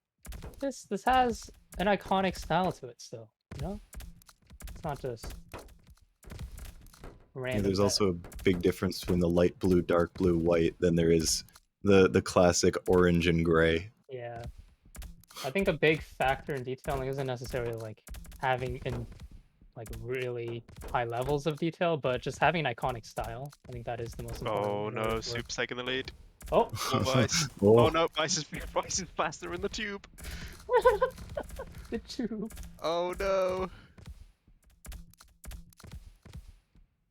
This has an iconic style to it still, you know? It's not just Yeah, random. there's bad. also a big difference between the light blue, dark blue, white than there is the classic orange and gray. Yeah. I think a big factor in detailing isn't necessarily like having in like really high levels of detail, but just having an iconic style. I think that is the most important. Oh in order no, to work. Soup's taking the lead. Oh, Oh, Vice. Oh. Oh no, Vice is faster in the tube. the tube. Oh no.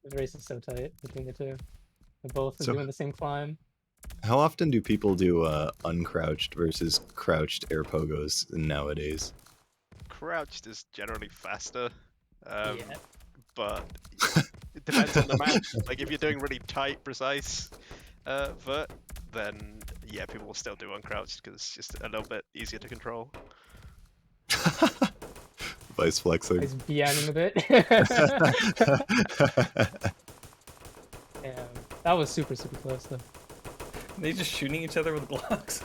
This race is so tight between the two. They're both So- doing the same climb. How often do people do uncrouched versus crouched air pogos nowadays? Crouched is generally faster. Yeah. But it depends on the map. Like if you're doing really tight, precise vert, then yeah, people will still do uncrouched because it's just a little bit easier to control. Vice flexing. He's BMing a bit. Damn. That was super close though. They just shooting each other with blocks.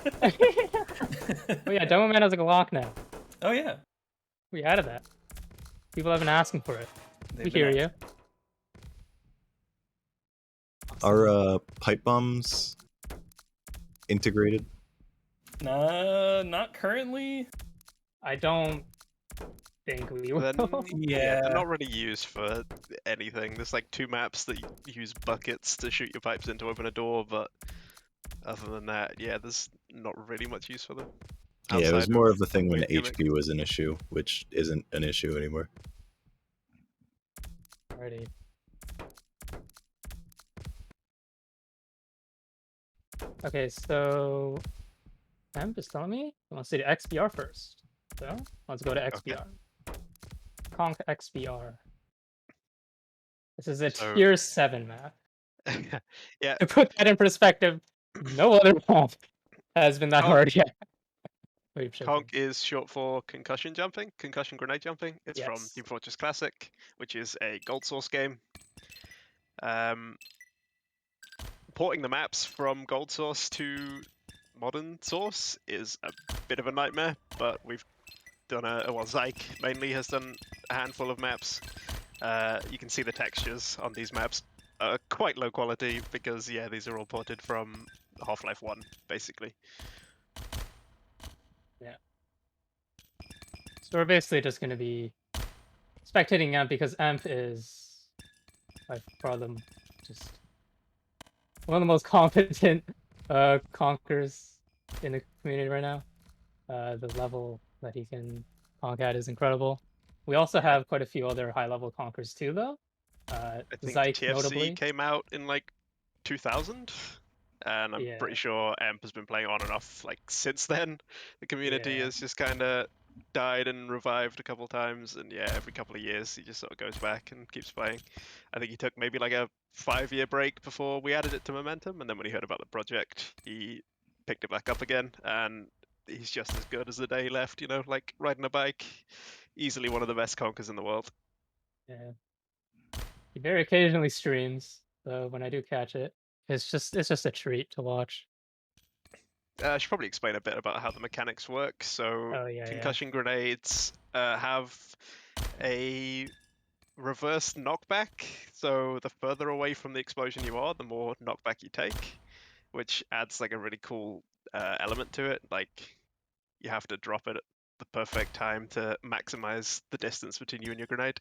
Oh yeah, Demo Man has a Glock now. Oh yeah. We added that. People have been asking for it. They've We been hear at- you. Are pipe bombs integrated? Not currently. I don't think we will. Yeah, they're Yeah. not really used for anything. There's like 2 maps that use buckets to shoot your pipes in to open a door, but other than that, yeah, there's not really much use for them. Yeah, it was outside more of a thing when weird gimmick. HP was an issue, which isn't an issue anymore. Alrighty. Okay, so Em just telling me I want to do XBR first. So let's go to XBR. Conk XBR. This is a So- tier 7 map. Yeah, To put that in perspective, no other map has been that Conk- hard yet. Wait, shit. Conk is short for concussion jumping, concussion grenade jumping. It's from Yes. Team Fortress Classic, which is a gold source game. Porting the maps from gold source to modern source is a bit of a nightmare, but we've done Zyke mainly has done a handful of maps. You can see the textures on these maps are quite low quality because yeah, these are all ported from Half-Life 1 basically. So we're basically just going to be spectating Amp because Amp is by far just one of the most competent conkers in the community right now. The level that he can conk at is incredible. We also have quite a few other high-level conkers too, though. I think Zyke TFC notably. came out in like 2000, and I'm Yeah. pretty sure Amp has been playing on and off like since then. The community Yeah. has just kind of died and revived a couple times, and yeah, every couple of years he just sort of goes back and keeps playing. I think he took maybe like a 5-year break before we added it to Momentum, and then when he heard about the project, he picked it back up again, and he's just as good as the day he left. You know, like riding a bike, easily one of the best conkers in the world. Yeah. He very occasionally streams, so when I do catch it, It's just a treat to watch. I should probably explain a bit about how the mechanics work. So, Oh yeah, yeah. concussion grenades have a reverse knockback. So, the further away from the explosion you are, the more knockback you take, which adds like a really cool element to it. Like, you have to drop it at the perfect time to maximize the distance between you and your grenade.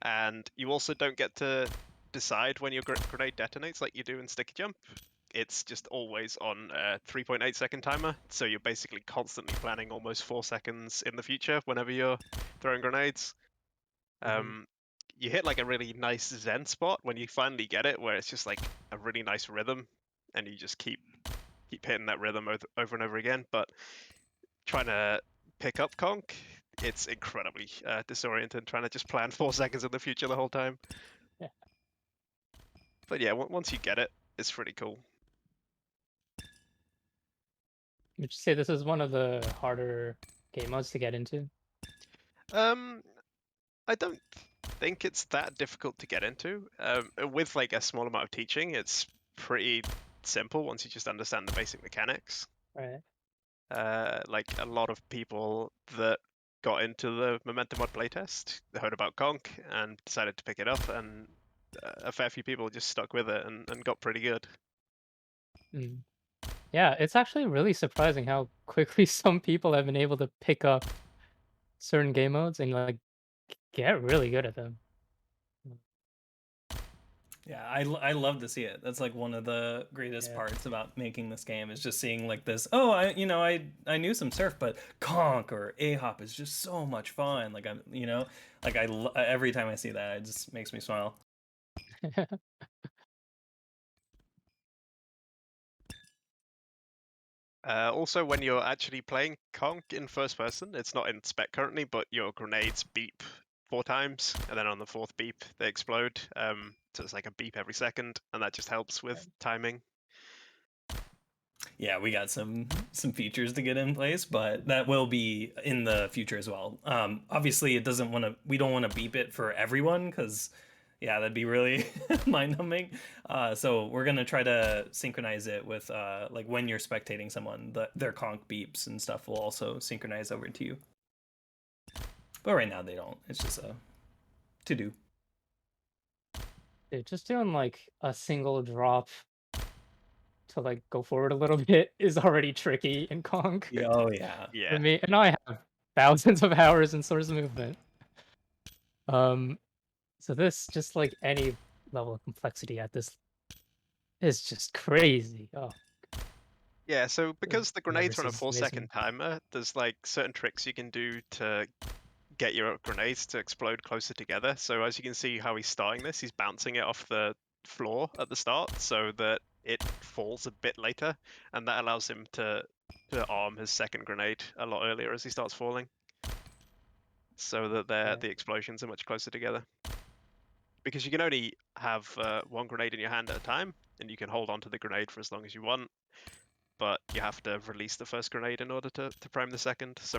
And you also don't get to decide when your grenade detonates like you do in Sticky Jump. It's just always on a 3.8 second timer, so you're basically constantly planning almost 4 seconds in the future whenever you're throwing grenades. You hit like a really nice zen spot when you finally get it, where it's just like a really nice rhythm, and you just keep hitting that rhythm over and over again. But trying to pick up conk, it's incredibly disorienting trying to just plan 4 seconds in the future the whole time. Yeah. But yeah, once you get it, it's pretty cool. Would you say this is one of the harder game modes to get into? I don't think it's that difficult to get into. With like a small amount of teaching, it's pretty simple once you just understand the basic mechanics. Right. Like a lot of people that got into the Momentum Mod playtest heard about Conk and decided to pick it up, and a fair few people just stuck with it and got pretty good. Mm. Yeah, it's actually really surprising how quickly some people have been able to pick up certain game modes and like get really good at them. Yeah, I love to see it. That's like one of the greatest Yeah. parts about making this game is just seeing like this. Oh, I knew some surf, but conk or a hop is just so much fun. Like like every time I see that, it just makes me smile. Also, when you're actually playing Conk in first person, it's not in spec currently, but your grenades beep 4 times, and then on the 4th beep, they explode. So it's like a beep every second, and that just helps with timing. Yeah, we got some features to get in place, but that will be in the future as well. Obviously, we don't want to beep it for everyone because, yeah, that'd be really mind numbing. So we're gonna try to synchronize it with like when you're spectating someone, their conk beeps and stuff will also synchronize over to you. But right now they don't. It's just a to do. Dude, just doing like a single drop to like go forward a little bit is already tricky in Conk Oh yeah. Yeah. for me. And I have thousands of hours in source movement. So this just like any level of complexity at this is just crazy. Oh, Yeah, so because the never grenades run a ceases to 4 amaze me. second timer, there's like certain tricks you can do to get your grenades to explode closer together. So as you can see how he's starting this, he's bouncing it off the floor at the start so that it falls a bit later, and that allows him to arm his second grenade a lot earlier as he starts falling, so that the explosions are much closer together. Because you can only have one grenade in your hand at a time, and you can hold on to the grenade for as long as you want, but you have to release the first grenade in order to prime the second. So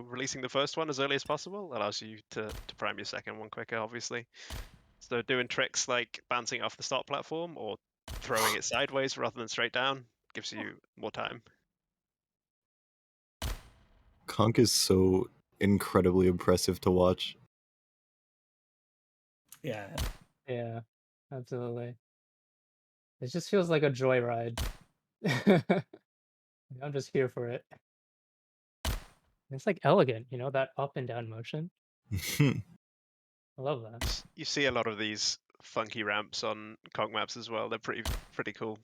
releasing the first one as early as possible allows you to prime your second one quicker, obviously. So doing tricks like bouncing off the start platform or throwing it sideways rather than straight down gives you more time. Conk is so incredibly impressive to watch. Yeah. Yeah, absolutely. It just feels like a joyride. I'm just here for it. It's like elegant, you know, that up and down motion. I love that. You see a lot of these funky ramps on Kong maps as well. They're pretty cool.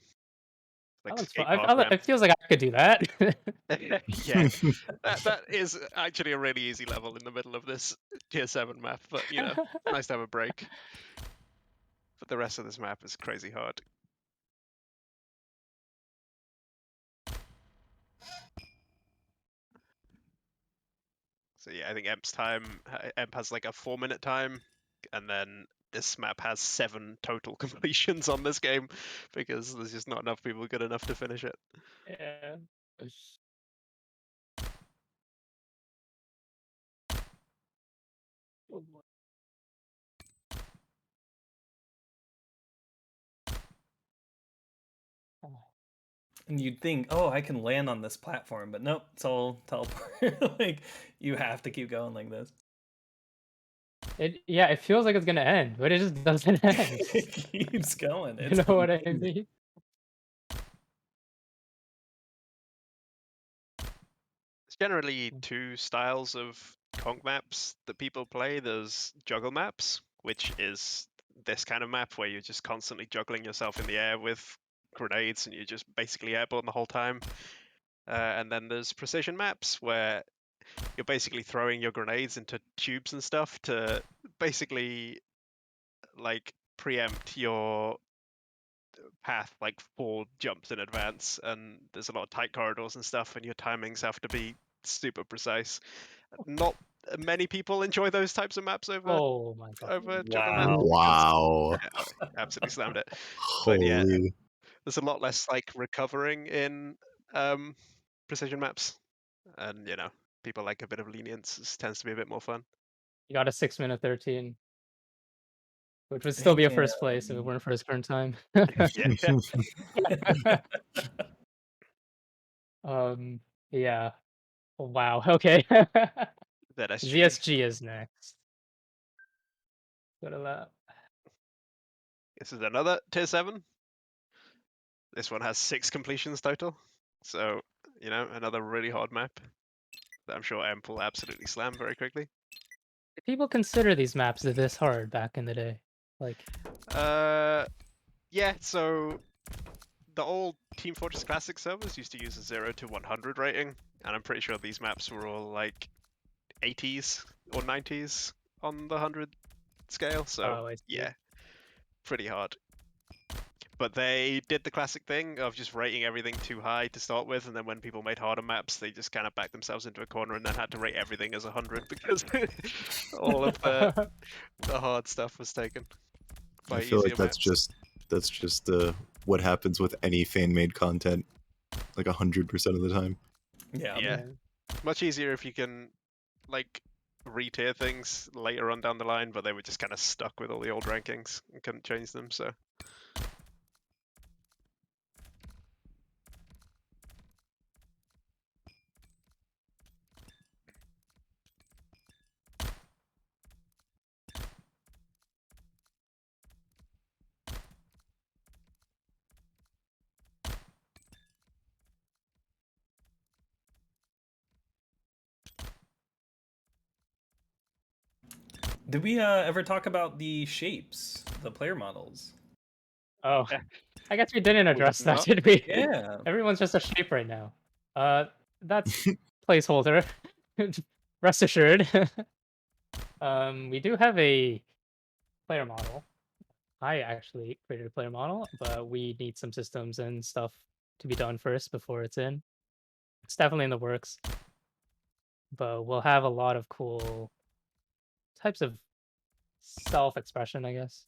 That Like looks fun. skate park ramp. It feels like I could do that. Yeah, that is actually a really easy level in the middle of this tier 7 map, but you know, nice to have a break. But the rest of this map is crazy hard. So yeah, I think Emp has like a 4-minute time, and then this map has 7 total completions on this game because there's just not enough people good enough to finish it. Yeah. Oh boy. And you'd think, oh, I can land on this platform, but nope, it's all teleport. Like, you have to keep going like this. Yeah, it feels like it's gonna end, but it just doesn't end. It keeps going. You It's know what I amazing. mean? There's generally two styles of conch maps that people play. There's juggle maps, which is this kind of map where you're just constantly juggling yourself in the air with grenades and you're just basically airborne the whole time. And then there's precision maps where you're basically throwing your grenades into tubes and stuff to basically like preempt your path like 4 jumps in advance, and there's a lot of tight corridors and stuff, and your timings have to be super precise. Not many people enjoy those types of maps Oh my god. over juggle Wow. maps because Wow. yeah, absolutely slammed it. But yeah, Holy. there's a lot less like recovering in precision maps, and you know, people like a bit of lenience. It tends to be a bit more fun. You got a 6-minute 13, which would still be a first place if it Damn. weren't for his current time. Yeah. Yeah. Wow. Okay. That SG. ZSG is next. Go to that. This is another tier 7. This one has 6 completions total. So, you know, another really hard map that I'm sure Emp will absolutely slam very quickly. Did people consider these maps this hard back in the day? Like, Yeah, so the old Team Fortress Classic servers used to use a 0 to 100 rating, and I'm pretty sure these maps were all like 80s or 90s on the 100 scale, so oh, I see. yeah, pretty hard. But they did the classic thing of just rating everything too high to start with, and then when people made harder maps, they just kind of backed themselves into a corner and then had to rate everything as 100 because all of the hard stuff was taken by I feel like easier that's maps. just what happens with any fan-made content, like 100% of the time. Yeah. Yeah. Much easier if you can, like, re-tier things later on down the line, but they were just kind of stuck with all the old rankings and couldn't change them, so... Did we ever talk about the shapes, the player models? Oh, Yeah. I guess we didn't We address did that, not. did we? Yeah. Everyone's just a shape right now. That's placeholder. Rest assured. We do have a player model. I actually created a player model, but we need some systems and stuff to be done first before it's in. It's definitely in the works, but we'll have a lot of cool types of self-expression, I guess,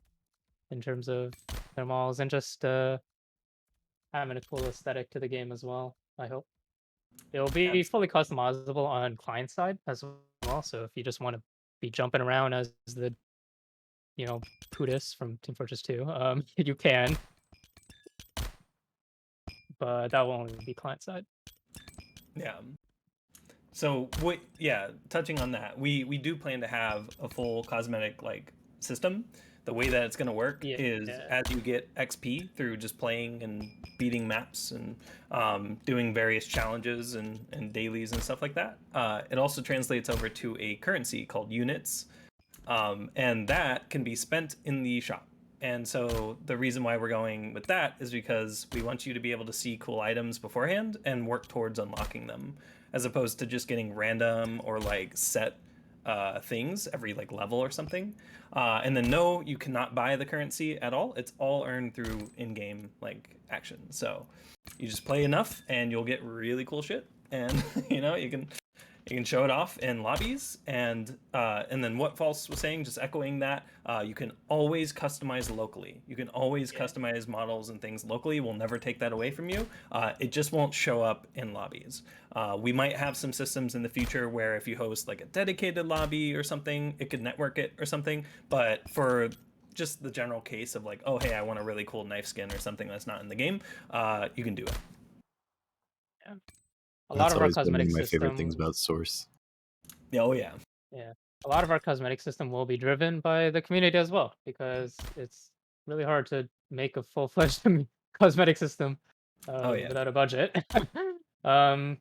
in terms of their models and just having a cool aesthetic to the game as well, I hope. It'll be fully customizable on client side as well, so if you just want to be jumping around as the, you know, Pootis from Team Fortress 2, you can. But that will only be client side. Yeah. So touching on that, we do plan to have a full cosmetic like system. The way that it's going to work is as you get XP through just playing and beating maps and doing various challenges and dailies and stuff like that. It also translates over to a currency called units, and that can be spent in the shop. And so the reason why we're going with that is because we want you to be able to see cool items beforehand and work towards unlocking them, as opposed to just getting random or like set things every like level or something. And then no, you cannot buy the currency at all. It's all earned through in-game like action. So you just play enough and you'll get really cool shit. And you know, you can show it off in lobbies, and then what False was saying, just echoing that, you can always customize locally. You can always customize models and things locally. We'll never take that away from you. It just won't show up in lobbies. We might have some systems in the future where if you host like a dedicated lobby or something, it could network it or something. But for just the general case of like, oh hey, I want a really cool knife skin or something that's not in the game, you can do it. A lot That's of our always been one cosmetic of my favorite system, things about Source. Oh yeah. yeah, a lot of our cosmetic system will be driven by the community as well, because it's really hard to make a full-fledged cosmetic system Oh yeah. without a budget. um,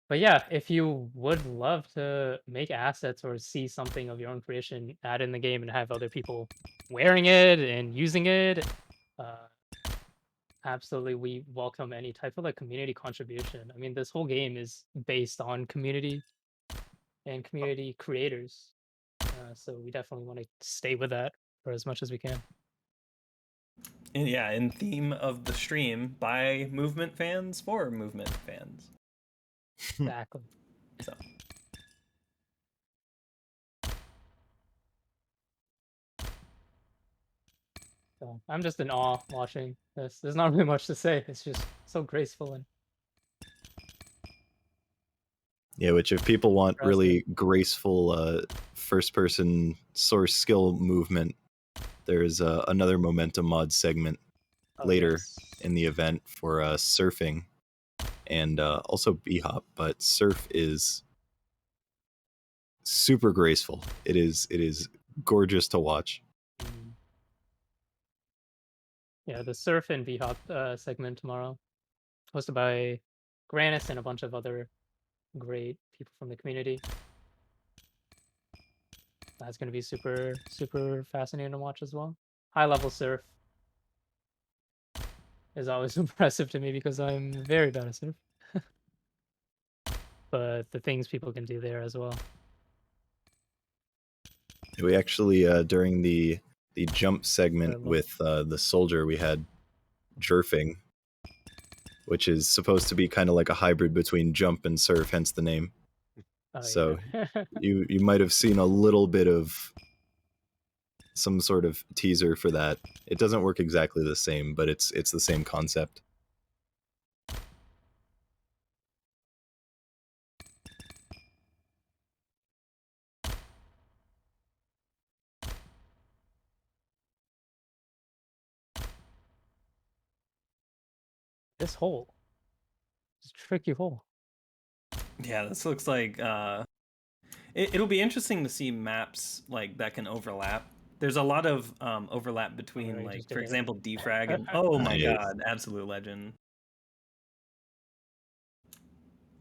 but yeah, if you would love to make assets or see something of your own creation add in the game and have other people wearing it and using it, uh, absolutely, we welcome any type of like community contribution. I mean, this whole game is based on community and community creators, so we definitely want to stay with that for as much as we can. And yeah, in theme of the stream, by movement fans for movement fans. Exactly. So So I'm just in awe watching this. There's not really much to say. It's just so graceful and Yeah, which if people want impressive. really graceful first-person Source skill movement, there's another Momentum mod segment Oh, later yes. in the event for surfing and also b-hop. But surf is super graceful. It is gorgeous to watch. Mm. Yeah, the surf and V-hop segment tomorrow, hosted by Granis and a bunch of other great people from the community. That's going to be super, super fascinating to watch as well. High level surf is always impressive to me because I'm very bad at surf. But the things people can do there as well. We actually during the jump segment with the soldier, we had jerfing, which is supposed to be kind of like a hybrid between jump and surf, hence the name. Oh, So yeah. you might have seen a little bit of some sort of teaser for that. It doesn't work exactly the same, but it's the same concept. This hole. It's a tricky hole. yeah, this looks like it'll be interesting to see maps like that can overlap. There's a lot of overlap between, Alright, like, just for did it. example, defrag and oh my Nice. god, absolute legend.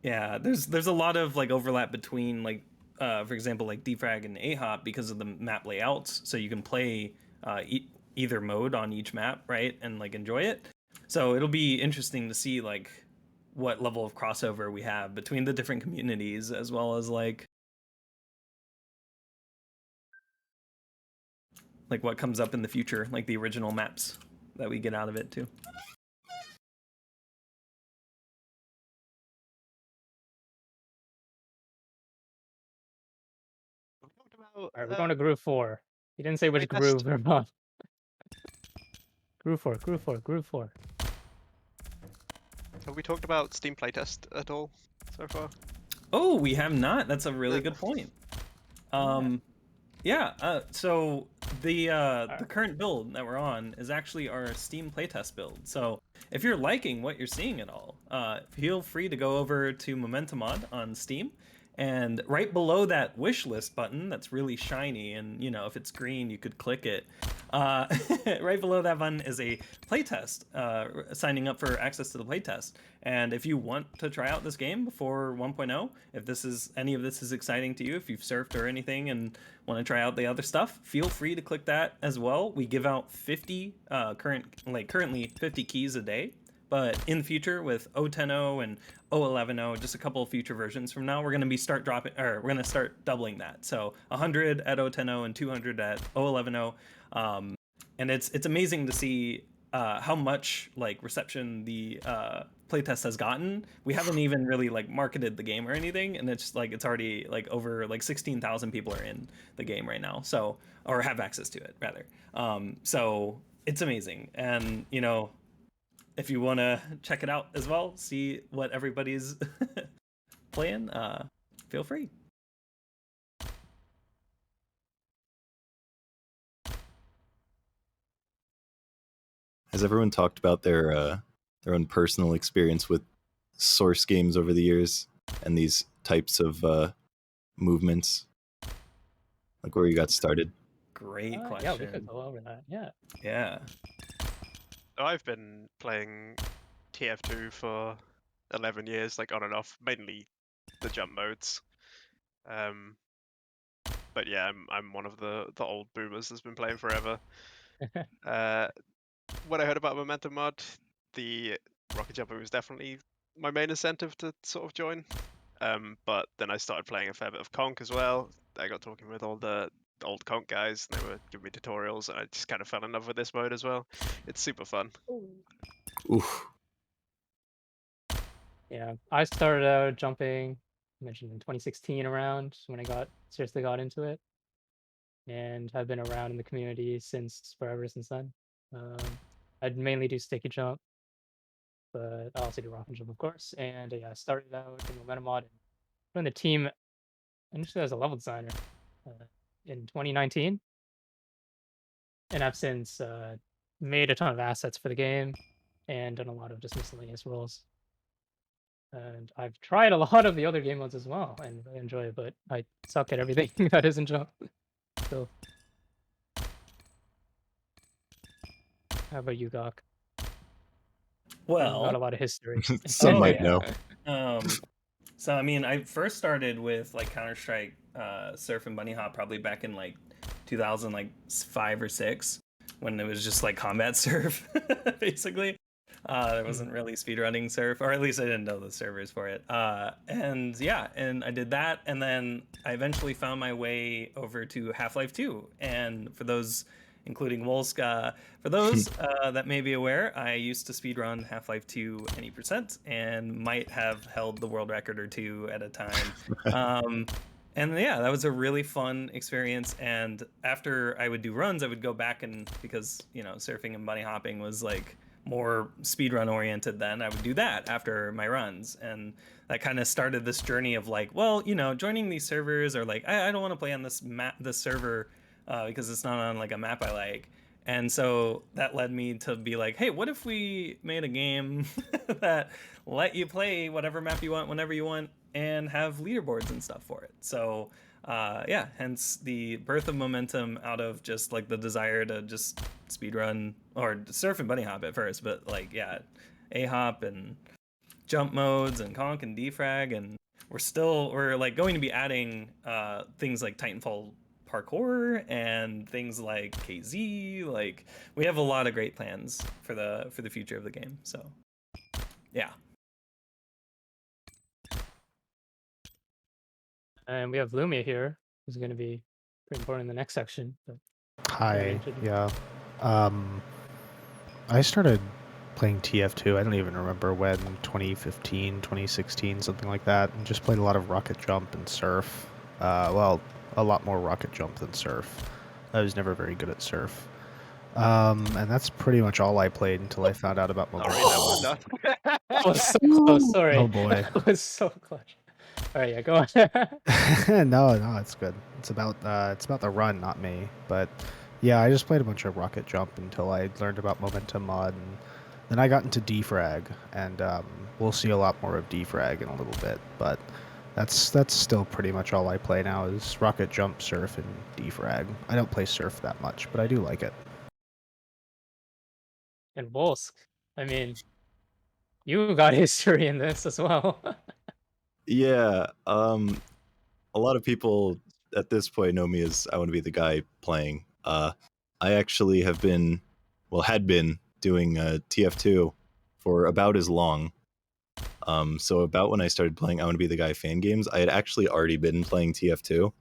Yeah, there's a lot of like overlap between, like, for example, like defrag and ahop because of the map layouts, so you can play either mode on each map, right, and like enjoy it. So it'll be interesting to see like what level of crossover we have between the different communities, as well as like what comes up in the future, like the original maps that we get out of it too. Alright, we're going to groove 4. He didn't say which Playtest. groove we're on. Groove 4, groove 4, groove 4. Have we talked about Steam playtest at all so far? Oh, we have not. That's a really good point. Yeah, so the current build that we're on is actually our Steam playtest build. So if you're liking what you're seeing at all, feel free to go over to Momentum Mod on Steam, and right below that wish list button that's really shiny, and you know, if it's green you could click it, right below that button is a playtest, signing up for access to the playtest. And if you want to try out this game before 1.0, if any of this is exciting to you, if you've surfed or anything and want to try out the other stuff, feel free to click that as well. We give out 50 currently 50 keys a day, but in the future with 0.10.0 and 0.11.0, just a couple of future versions from now, we're going to start doubling that. So 100 at 0.10.0 and 200 at 0.11.0. And it's amazing to see how much like reception the playtest has gotten. We haven't even really like marketed the game or anything, and it's like it's already like over like 16,000 people are in the game right now, so, or have access to it rather. So it's amazing, and you know, if you want to check it out as well, see what everybody's playing, feel free. Has everyone talked about their own personal experience with source games over the years and these types of movements? Like where you got started? Great question. Yeah, we could go over that. Yeah. Yeah. I've been playing TF2 for 11 years, like on and off, mainly the jump modes. But yeah, I'm one of the old boomers that's been playing forever. When I heard about Momentum Mod, the rocket jumper was definitely my main incentive to sort of join. But then I started playing a fair bit of Conk as well. I got talking with all the old Conk guys, and they were giving me tutorials, and I just kind of fell in love with this mode as well. It's super fun. Oof. Yeah, I started out jumping, I mentioned in 2016 around when I seriously got into it, and I've been around in the community forever since then. I'd mainly do sticky jump, but I also do rock and jump, of course. And yeah, I started out in Momentum Mod and joined the team initially as a level designer in 2019, and I've since made a ton of assets for the game and done a lot of just miscellaneous roles. And I've tried a lot of the other game modes as well, and I enjoy it, but I suck at everything that isn't jump. So, how about you, Gok? You've got a Well, lot of history. Some Oh, might yeah. know. So I mean, I first started with like Counter-Strike, Surf and Bunny Hop probably back in like 2005 or 6, when it was just like combat surf, basically. There wasn't really speedrunning surf, or at least I didn't know the servers for it. And yeah, and I did that, and then I eventually found my way over to Half-Life 2. And for those, including Wolsk, for those that may be aware, I used to speedrun Half-Life 2 any percent, and might have held the world record or two at a time. And yeah, that was a really fun experience. And after I would do runs, I would go back, and because, you know, surfing and bunny hopping was like more speedrun oriented then, I would do that after my runs. And that kind of started this journey of like, well, you know, joining these servers, or like, I don't want to play on this server because it's not on like a map I like. And so that led me to be like, hey, what if we made a game that let you play whatever map you want whenever you want and have leaderboards and stuff for it? So yeah, hence the birth of Momentum, out of just like the desire to just speedrun or surf and bunny hop at first, but like, yeah, A-hop and jump modes and conk and defrag. And we're like going to be adding things like Titanfall parkour and things like KZ. Like, we have a lot of great plans for the future of the game. So yeah. And we have Lumia here, who's going to be pretty important in the next section. But Hi, yeah. I started playing TF2, I don't even remember when, 2015, 2016, something like that, and just played a lot of Rocket Jump and Surf. Well, a lot more Rocket Jump than Surf. I was never very good at Surf. And that's pretty much all I played until I found out about mobile. Alright, That was so close, sorry. Oh boy. That was so close. All right, yeah, go on. No, it's good. It's about the run, not me. But yeah, I just played a bunch of Rocket Jump until I learned about Momentum Mod, and then I got into defrag, and we'll see a lot more of defrag in a little bit. But that's still pretty much all I play now is Rocket Jump, Surf, and defrag. I don't play Surf that much, but I do like it. And Wolsk, I mean, you got history in this as well. Yeah, a lot of people at this point know me as I want to be the guy playing. I actually had been doing TF2 for about as long. So about when I started playing I Want to Be the Guy Fangames, I had actually already been playing TF2.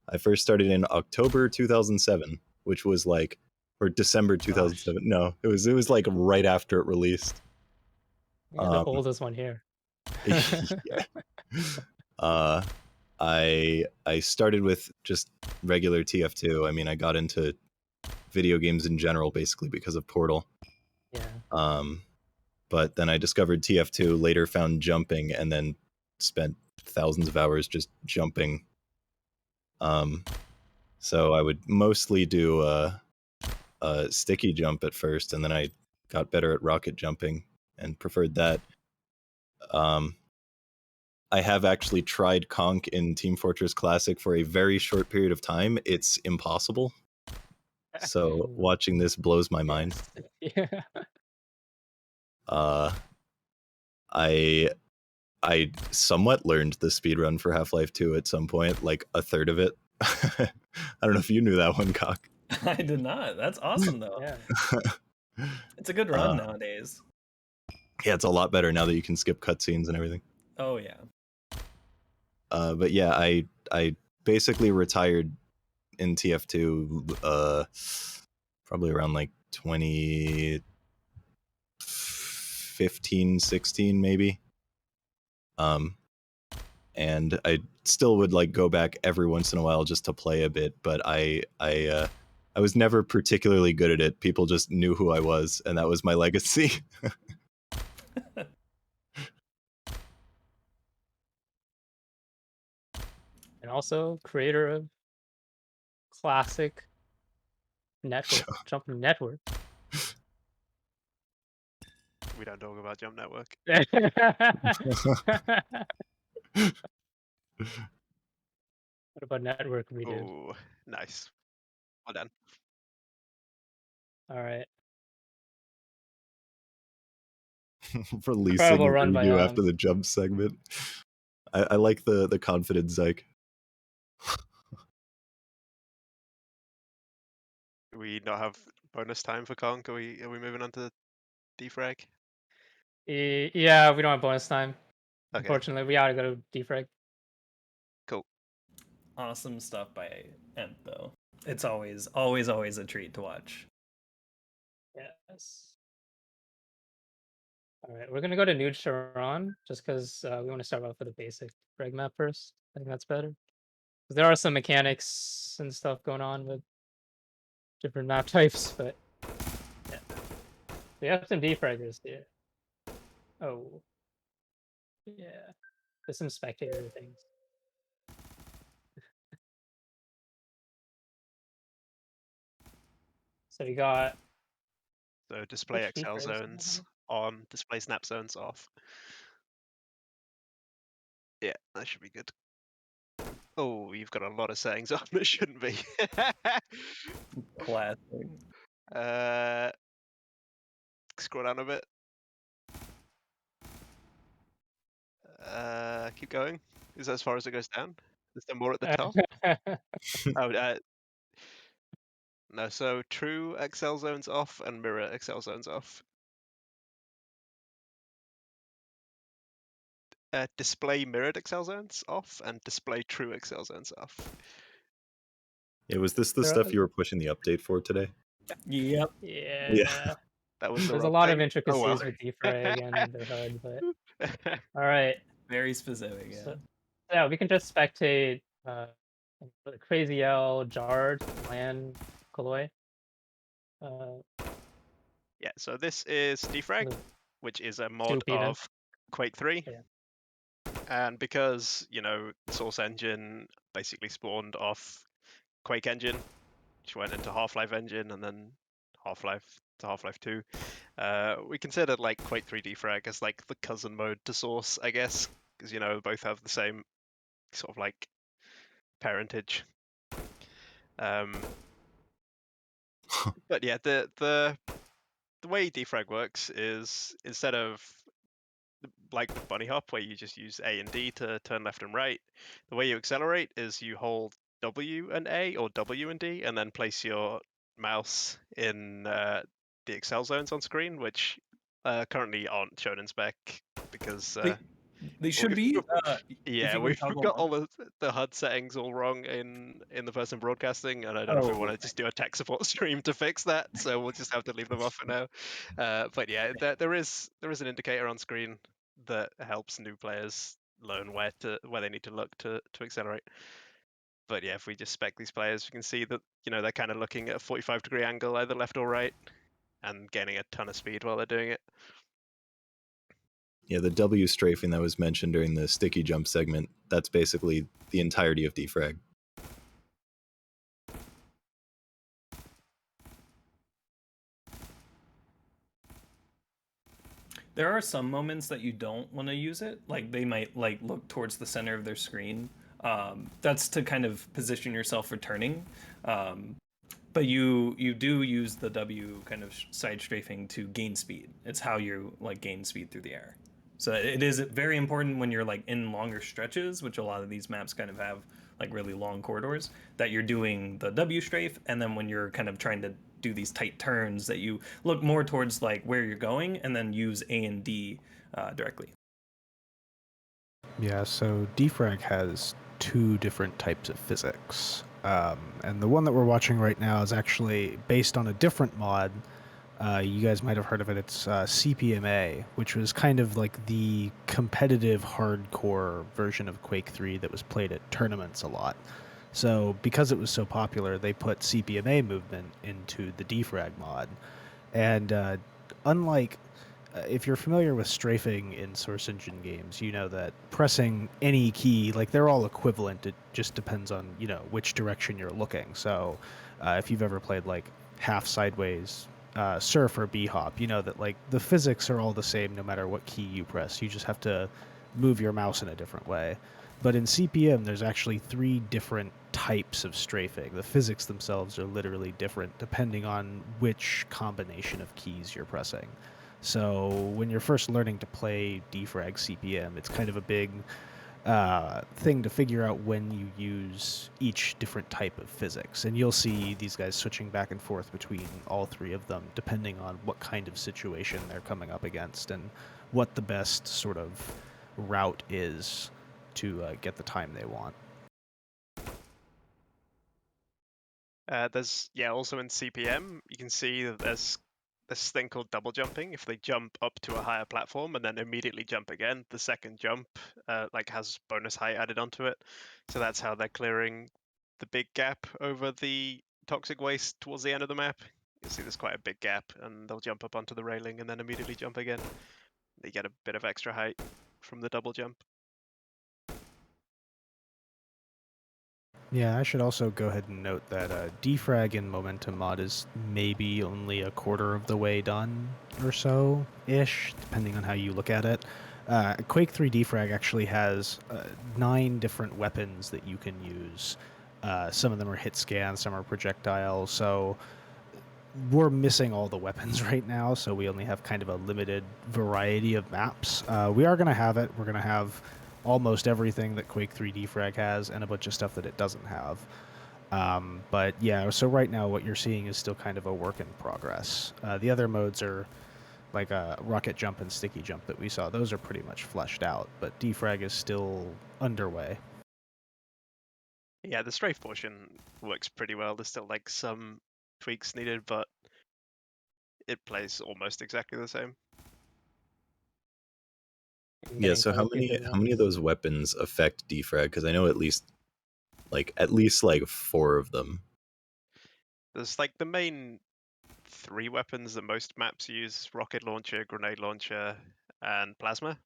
I first started in October 2007, which was like, or December 2007. Gosh. No, it was like right after it released. You're the oldest one here. Yeah. I started with just regular TF2. I mean, I got into video games in general basically because of Portal. Yeah. But then I discovered TF2, later found jumping, and then spent thousands of hours just jumping. So I would mostly do sticky jump at first, and then I got better at rocket jumping and preferred that. I have actually tried Conk in Team Fortress Classic for a very short period of time. It's impossible. So watching this blows my mind. Yeah. I somewhat learned the speedrun for Half-Life 2 at some point, like a third of it. I don't know if you knew that one, Cock. I did not. That's awesome though. Yeah. It's a good run nowadays. Yeah, it's a lot better now that you can skip cutscenes and everything. Oh yeah. But yeah, I basically retired in TF2 probably around like 2015, 16 maybe. And I still would like go back every once in a while just to play a bit, but I was never particularly good at it. People just knew who I was, and that was my legacy. And also creator of classic network, Jump Network. We don't talk about Jump Network. What about Network we did? Oh, nice. Well done. All right. Releasing Incredible a run by review after the jump segment. I like the confident Zyke. Do we not have bonus time for Conk? Are we moving on to defrag? Yeah, we don't have bonus time. Okay, Unfortunately, we gotta go to defrag. cool. Awesome stuff by Ent though. It's always a treat to watch. Yes. All right, we're gonna go to New Charon just because we want to start off with a basic frag map first. I think that's better. 'Cause there are some mechanics and stuff going on with different map types, but yeah, we have some defraggers here. Oh, yeah, there's some spectator things. So we got So display which Exile defrags do we zones have? on, display snap zones off. Yeah, that should be good. Oh, you've got a lot of settings on. It shouldn't be. Classic. Scroll down a bit. Keep going. Is that as far as it goes down? Is there more at the top? Oh, no. So true Excel zones off and mirror Excel zones off. Display mirrored Excel zones off and display true Excel zones off. Yeah, was this the stuff you were pushing the update for today? Yep. Yeah. That was the There's a wrong lot of thing. intricacies Oh, well. with defrag and the HUD, but all right. Very specific, yeah. So, yeah, we can just spectate Crazy L, Jard, Lan, Koloy. Yeah, so this is defrag, the which is a mod soup even. of Quake 3. Yeah. And because, you know, Source Engine basically spawned off Quake Engine, which went into Half-Life Engine and then Half-Life to Half-Life 2, we considered like Quake 3 defrag as like the cousin mode to Source, I guess, because, you know, both have the same sort of like parentage. But yeah, the way defrag works is instead of like the bunny hop where you just use A and D to turn left and right, the way you accelerate is you hold W and A or W and D and then place your mouse in the Excel zones on screen, which currently aren't shown in spec because They should be. yeah, you we've toggle got them. all the HUD settings all wrong in the person broadcasting, and I don't know if we want to just do a tech support stream to fix that, so we'll just have to leave them off for now. But yeah, there is an indicator on screen that helps new players learn where they need to look to accelerate. But yeah, if we just spec these players, we can see that, you know, they're kind of looking at a 45-degree angle either left or right and gaining a ton of speed while they're doing it. Yeah, the W strafing that was mentioned during the sticky jump segment, that's basically the entirety of defrag. There are some moments that you don't want to use it. Like they might like look towards the center of their screen. That's to kind of position yourself for turning. Um, but you do use the W kind of side strafing to gain speed. It's how you like gain speed through the air. So it is very important when you're like in longer stretches, which a lot of these maps kind of have like really long corridors, that you're doing the W strafe, and then when you're kind of trying to do these tight turns, that you look more towards like where you're going, and then use A and D directly. Yeah, so defrag has two different types of physics. And the one that we're watching right now is actually based on a different mod. You guys might have heard of it. It's CPMA, which was kind of like the competitive hardcore version of Quake 3 that was played at tournaments a lot. So because it was so popular, they put CPMA movement into the defrag mod. And unlike if you're familiar with strafing in Source Engine games, you know that pressing any key, like they're all equivalent. It just depends on, you know, which direction you're looking. So if you've ever played like half sideways surf or b-hop, you know that like the physics are all the same no matter what key you press. You just have to move your mouse in a different way. But in CPM, there's actually 3 different types of strafing. The physics themselves are literally different depending on which combination of keys you're pressing. So when you're first learning to play defrag CPM, it's kind of a big thing to figure out when you use each different type of physics. And you'll see these guys switching back and forth between all 3 of them, depending on what kind of situation they're coming up against and what the best sort of route is to get the time they want. There's, yeah, also in CPM, you can see that there's this thing called double jumping. If they jump up to a higher platform and then immediately jump again, the second jump like has bonus height added onto it. So that's how they're clearing the big gap over the toxic waste towards the end of the map. You'll see there's quite a big gap, and they'll jump up onto the railing and then immediately jump again. They get a bit of extra height from the double jump. Yeah, I should also go ahead and note that defrag in Momentum mod is maybe only a quarter of the way done or so-ish, depending on how you look at it. Quake 3 defrag actually has 9 different weapons that you can use. Some of them are hit scan, some are projectiles, so we're missing all the weapons right now, so we only have kind of a limited variety of maps. We are going to have it. We're going to have almost everything that Quake 3 defrag has and a bunch of stuff that it doesn't have. But yeah, so right now what you're seeing is still kind of a work in progress. The other modes are like rocket jump and sticky jump that we saw. Those are pretty much fleshed out, but defrag is still underway. Yeah, the strafe portion works pretty well. There's still like some tweaks needed, but it plays almost exactly the same. Yeah, so how many of those weapons affect defrag? Because I know at least like 4 of them. There's like the main 3 weapons that most maps use: rocket launcher, grenade launcher, and plasma.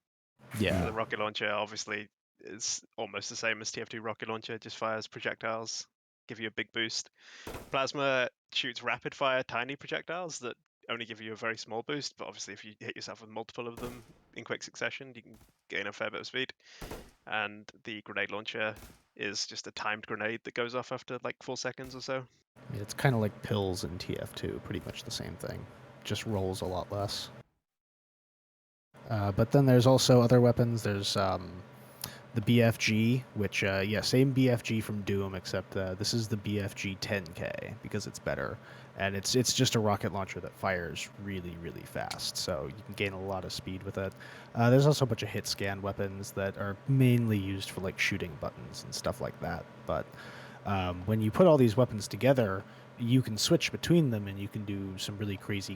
Yeah. So the rocket launcher obviously is almost the same as TF2 rocket launcher, just fires projectiles, give you a big boost. Plasma shoots rapid fire tiny projectiles that only give you a very small boost, but obviously if you hit yourself with multiple of them in quick succession, you can gain a fair bit of speed. And the grenade launcher is just a timed grenade that goes off after like 4 seconds or so. It's kind of like pills in TF2, pretty much the same thing, just rolls a lot less. But then there's also other weapons. There's the BFG, which, yeah, same BFG from Doom, except this is the BFG 10K because it's better. And it's just a rocket launcher that fires really, really fast, so you can gain a lot of speed with it. There's also a bunch of hit scan weapons that are mainly used for like shooting buttons and stuff like that. But when you put all these weapons together, you can switch between them and you can do some really crazy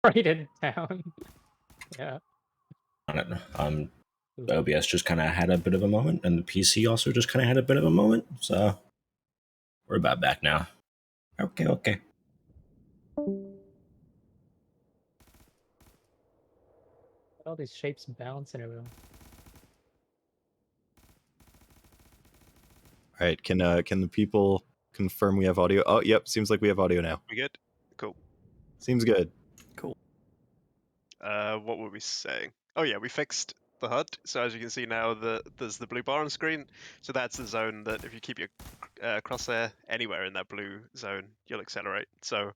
Write it down. Yeah. On it. The OBS just kind of had a bit of a moment, and the PC also just kind of had a bit of a moment. So we're about back now. Okay. All these shapes bounce and everything. All right, can the people confirm we have audio? Oh, yep, seems like we have audio now. We good? Cool. Seems good. Cool. What were we saying? Oh yeah, we fixed the HUD. So as you can see now, there's the blue bar on screen. So that's the zone that if you keep your crosshair anywhere in that blue zone, you'll accelerate. So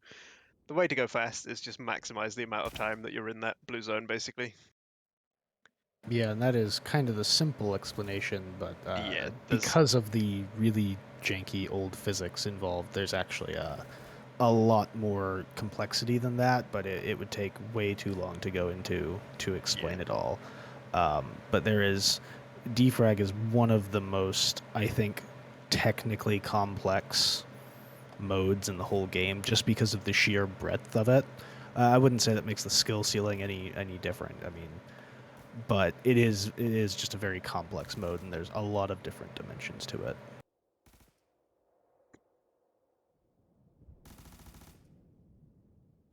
the way to go fast is just maximize the amount of time that you're in that blue zone, basically. Yeah, and that is kind of the simple explanation, but Yeah, because of the really janky old physics involved, there's actually a lot more complexity than that, but it would take way too long to go into to explain it all. But there is, defrag is one of the most, I think, technically complex modes in the whole game, just because of the sheer breadth of it. I wouldn't say that makes the skill ceiling any different. I mean, but it is just a very complex mode, and there's a lot of different dimensions to it.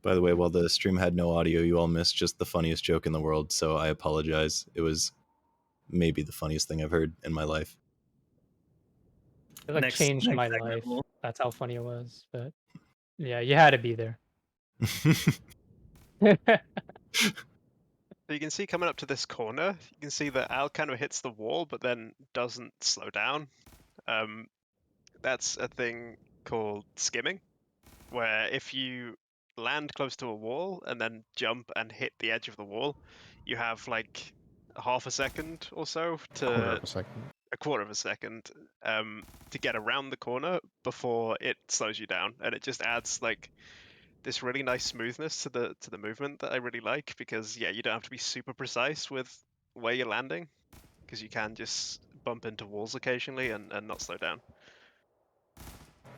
By the way, while the stream had no audio, you all missed just the funniest joke in the world, so I apologize. It was maybe the funniest thing I've heard in my life. It like changed my life. That's how funny it was. But yeah, you had to be there. So you can see coming up to this corner, you can see that Al kind of hits the wall, but then doesn't slow down. That's a thing called skimming, where if you land close to a wall and then jump and hit the edge of the wall, you have like half a second or so to a quarter of a second to get around the corner before it slows you down, and it just adds like this really nice smoothness to the movement that I really like, because yeah, you don't have to be super precise with where you're landing, because you can just bump into walls occasionally and not slow down.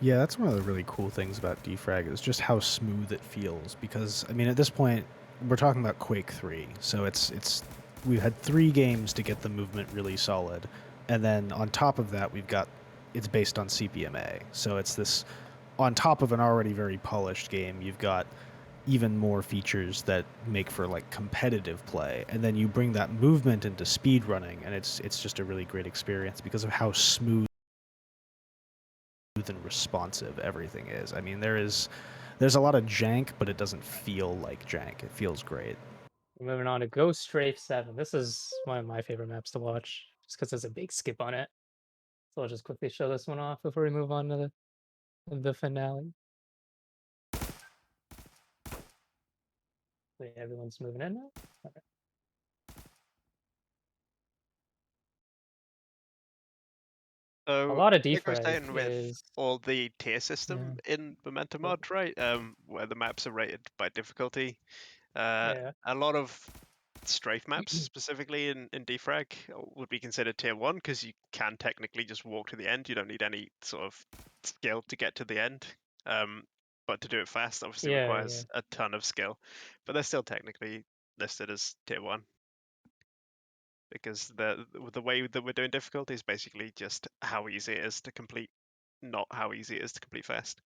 Yeah, that's one of the really cool things about defrag is just how smooth it feels, because I mean at this point we're talking about Quake 3, so it's we've had 3 games to get the movement really solid, and then on top of that it's based on CPMA, so it's this on top of an already very polished game. You've got even more features that make for like competitive play, and then you bring that movement into speed running, and it's just a really great experience because of how smooth and responsive everything is. I mean, there's a lot of jank, but it doesn't feel like jank. It feels great. Moving on to Ghost Strafe 7. This is one of my favorite maps to watch, just because there's a big skip on it. So I'll just quickly show this one off before we move on to the finale. Wait, everyone's moving in now? Okay. So A lot of like I was defrag saying with is all the tier system in Momentum Mod, right? Where the maps are rated by difficulty. A lot of strafe maps, specifically in defrag, would be considered tier 1 because you can technically just walk to the end. You don't need any sort of skill to get to the end. But to do it fast obviously requires a ton of skill. But they're still technically listed as tier 1. Because the way that we're doing difficulty is basically just how easy it is to complete, not how easy it is to complete fast.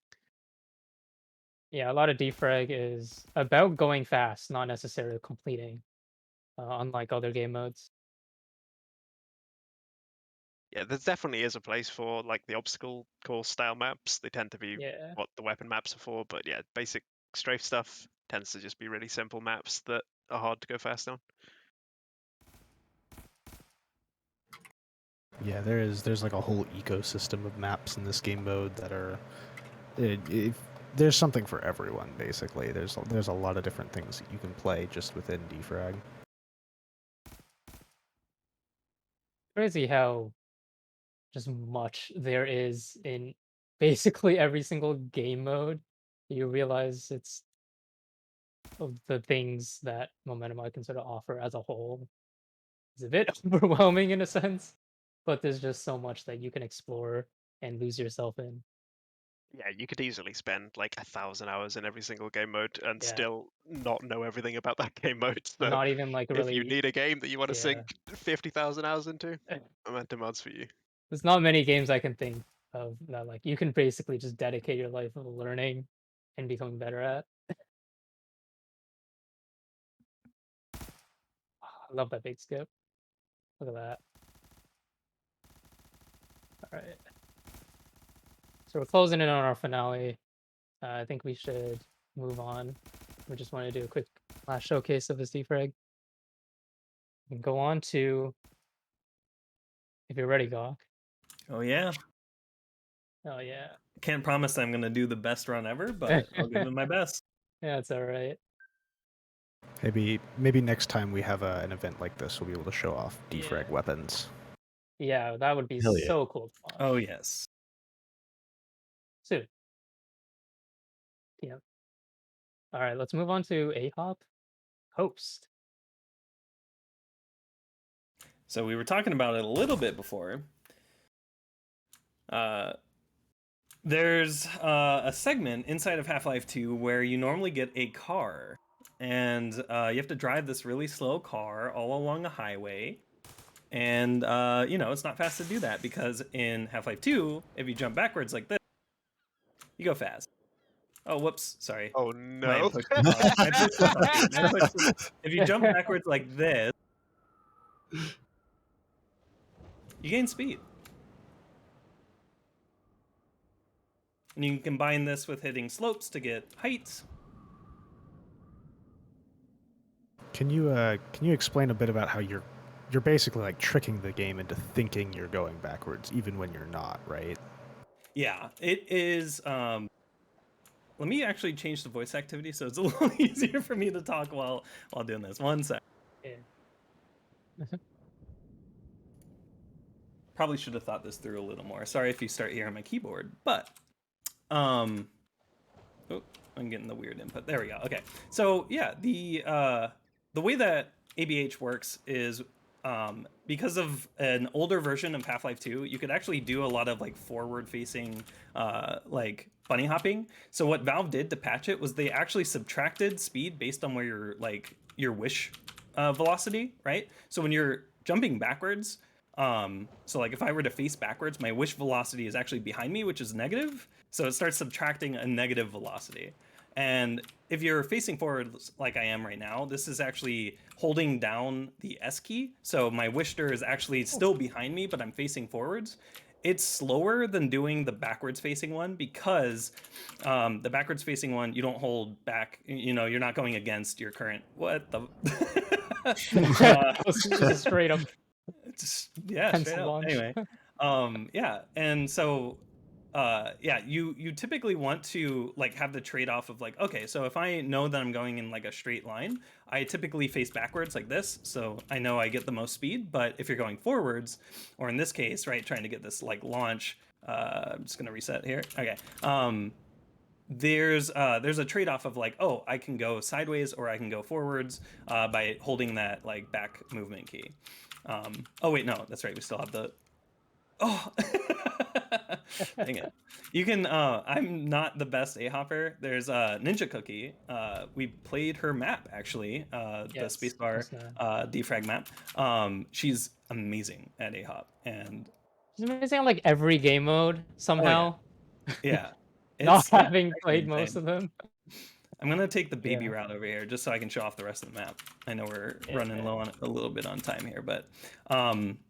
Yeah, a lot of defrag is about going fast, not necessarily completing, unlike other game modes. Yeah, there definitely is a place for like the obstacle course style maps. They tend to be what the weapon maps are for, but yeah, basic strafe stuff tends to just be really simple maps that are hard to go fast on. Yeah, there's like a whole ecosystem of maps in this game mode that are there's something for everyone basically. There's a lot of different things that you can play just within defrag. Crazy how just much there is in basically every single game mode. You realize it's of the things that Momentum I can sort of offer as a whole is a bit overwhelming in a sense, but there's just so much that you can explore and lose yourself in. Yeah, you could easily spend like 1,000 hours in every single game mode and Yeah. still not know everything about that game mode. So Not even like if you really. need a game that you want to Yeah. sink 50,000 hours into, Momentum Mod's for you. There's not many games I can think of that like you can basically just dedicate your life of learning and becoming better at. I love that big skip. Look at that. All right. So we're closing in on our finale. I think we should move on. We just want to do a quick last showcase of this defrag. We can go on to, if you're ready, Gawk. Oh yeah. Oh yeah. Can't promise I'm gonna do the best run ever, but I'll give it my best. Yeah, it's all right. Maybe next time we have an event like this, we'll be able to show off defrag Yeah. weapons. Yeah, that would be Hell yeah. so cool to watch. Oh yes. Soon. Yeah. All right, let's move on to AHOP host. So we were talking about it a little bit before. There's a segment inside of Half-Life 2 where you normally get a car, and you have to drive this really slow car all along a highway. And it's not fast to do that because in Half-Life 2, if you jump backwards like this, you go fast. Oh, whoops! Sorry. Oh Might no! have pushed the button. If you jump backwards like this, you gain speed. And you can combine this with hitting slopes to get height. Can you explain a bit about how you're basically like tricking the game into thinking you're going backwards even when you're not, right? Yeah, it is. Let me actually change the voice activity so it's a little easier for me to talk while doing this. One sec. Yeah. Probably should have thought this through a little more. Sorry if you start hearing my keyboard, but oh, I'm getting the weird input. There we go. Okay, so yeah, the way that ABH works is because of an older version of Half-Life 2, you could actually do a lot of like forward-facing like bunny hopping. So what Valve did to patch it was they actually subtracted speed based on where your wish velocity, right? So when you're jumping backwards, so like if I were to face backwards, my wish velocity is actually behind me, which is negative. So it starts subtracting a negative velocity. And if you're facing forward like I am right now, this is actually holding down the S key. So my wishter is actually still behind me, but I'm facing forwards. It's slower than doing the backwards facing one because the backwards facing one, you don't hold back. You're not going against your current. What the? Just straight up. Yeah, pencil straight up. launch. Anyway, yeah, and so you typically want to like have the trade-off of like, okay, so if I know that I'm going in like a straight line, I typically face backwards like this, so I know I get the most speed. But if you're going forwards, or in this case, right, trying to get this like launch, I'm just gonna reset here. Okay. There's a trade-off of like, oh, I can go sideways or I can go forwards by holding that like back movement key. Oh wait, no, that's right. We still have the. Oh, dang it! You can. I'm not the best A-hopper. There's Ninja Cookie. We played her map actually. The Yes, spacebar defrag map. She's amazing at A-hop, and She's amazing on like every game mode somehow. yeah. Not It's having actually played insane. most of them. I'm gonna take the baby Yeah. route over here just so I can show off the rest of the map. I know we're Yeah. running low on a little bit on time here, but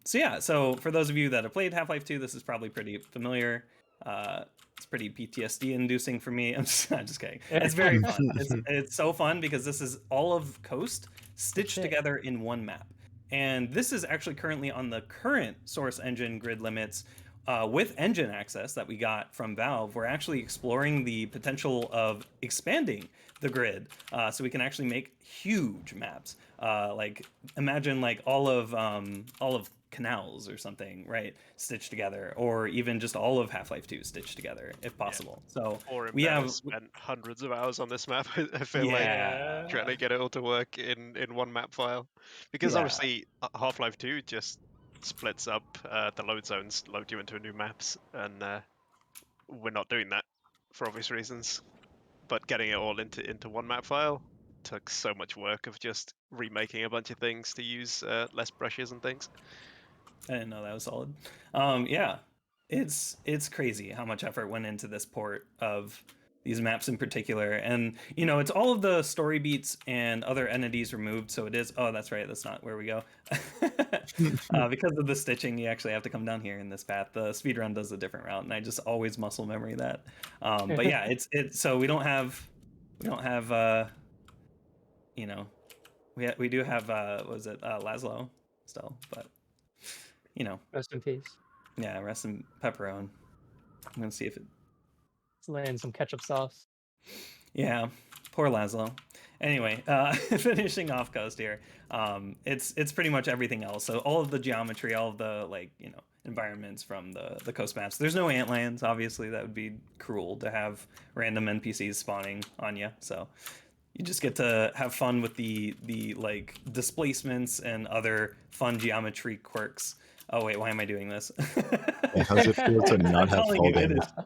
so for those of you that have played Half-Life 2, this is probably pretty familiar. It's pretty PTSD inducing for me. I'm just kidding. It's very fun. It's so fun because this is all of Coast stitched it. together in one map. And this is actually currently on the current Source Engine grid limits. With engine access that we got from Valve, we're actually exploring the potential of expanding the grid, so we can actually make huge maps. Like imagine like all of Canals or something, right, stitched together, or even just all of Half-Life 2 stitched together, if possible. So Or we have spent hundreds of hours on this map. I feel Yeah. like trying to get it all to work in one map file, because Yeah. obviously Half-Life 2 just splits up the load zones, load you into new maps, and we're not doing that. for obvious reasons. But getting it all into one map file took so much work of just remaking a bunch of things to use less brushes and things. I didn't know that was solid. Yeah, it's crazy how much effort went into this port of these maps in particular, and it's all of the story beats and other entities removed. So it is. Oh, that's right. That's not where we go. Because of the stitching, you actually have to come down here in this path. The speedrun does a different route, and I just always muscle memory that. But yeah, it's so we don't have we do have what was it Laszlo still, but Rest in peace. yeah, rest in pepperoni. I'm gonna see if it. Let's lay in some ketchup sauce. Yeah, poor Laszlo. Anyway, finishing off Coast here. It's pretty much everything else. So all of the geometry, all of the environments from the coast maps. There's no antlands, obviously. That would be cruel to have random NPCs spawning on you. So you just get to have fun with the displacements and other fun geometry quirks. Oh wait, why am I doing this? Yeah, how's it feel to not have telling fall you, it damage? is-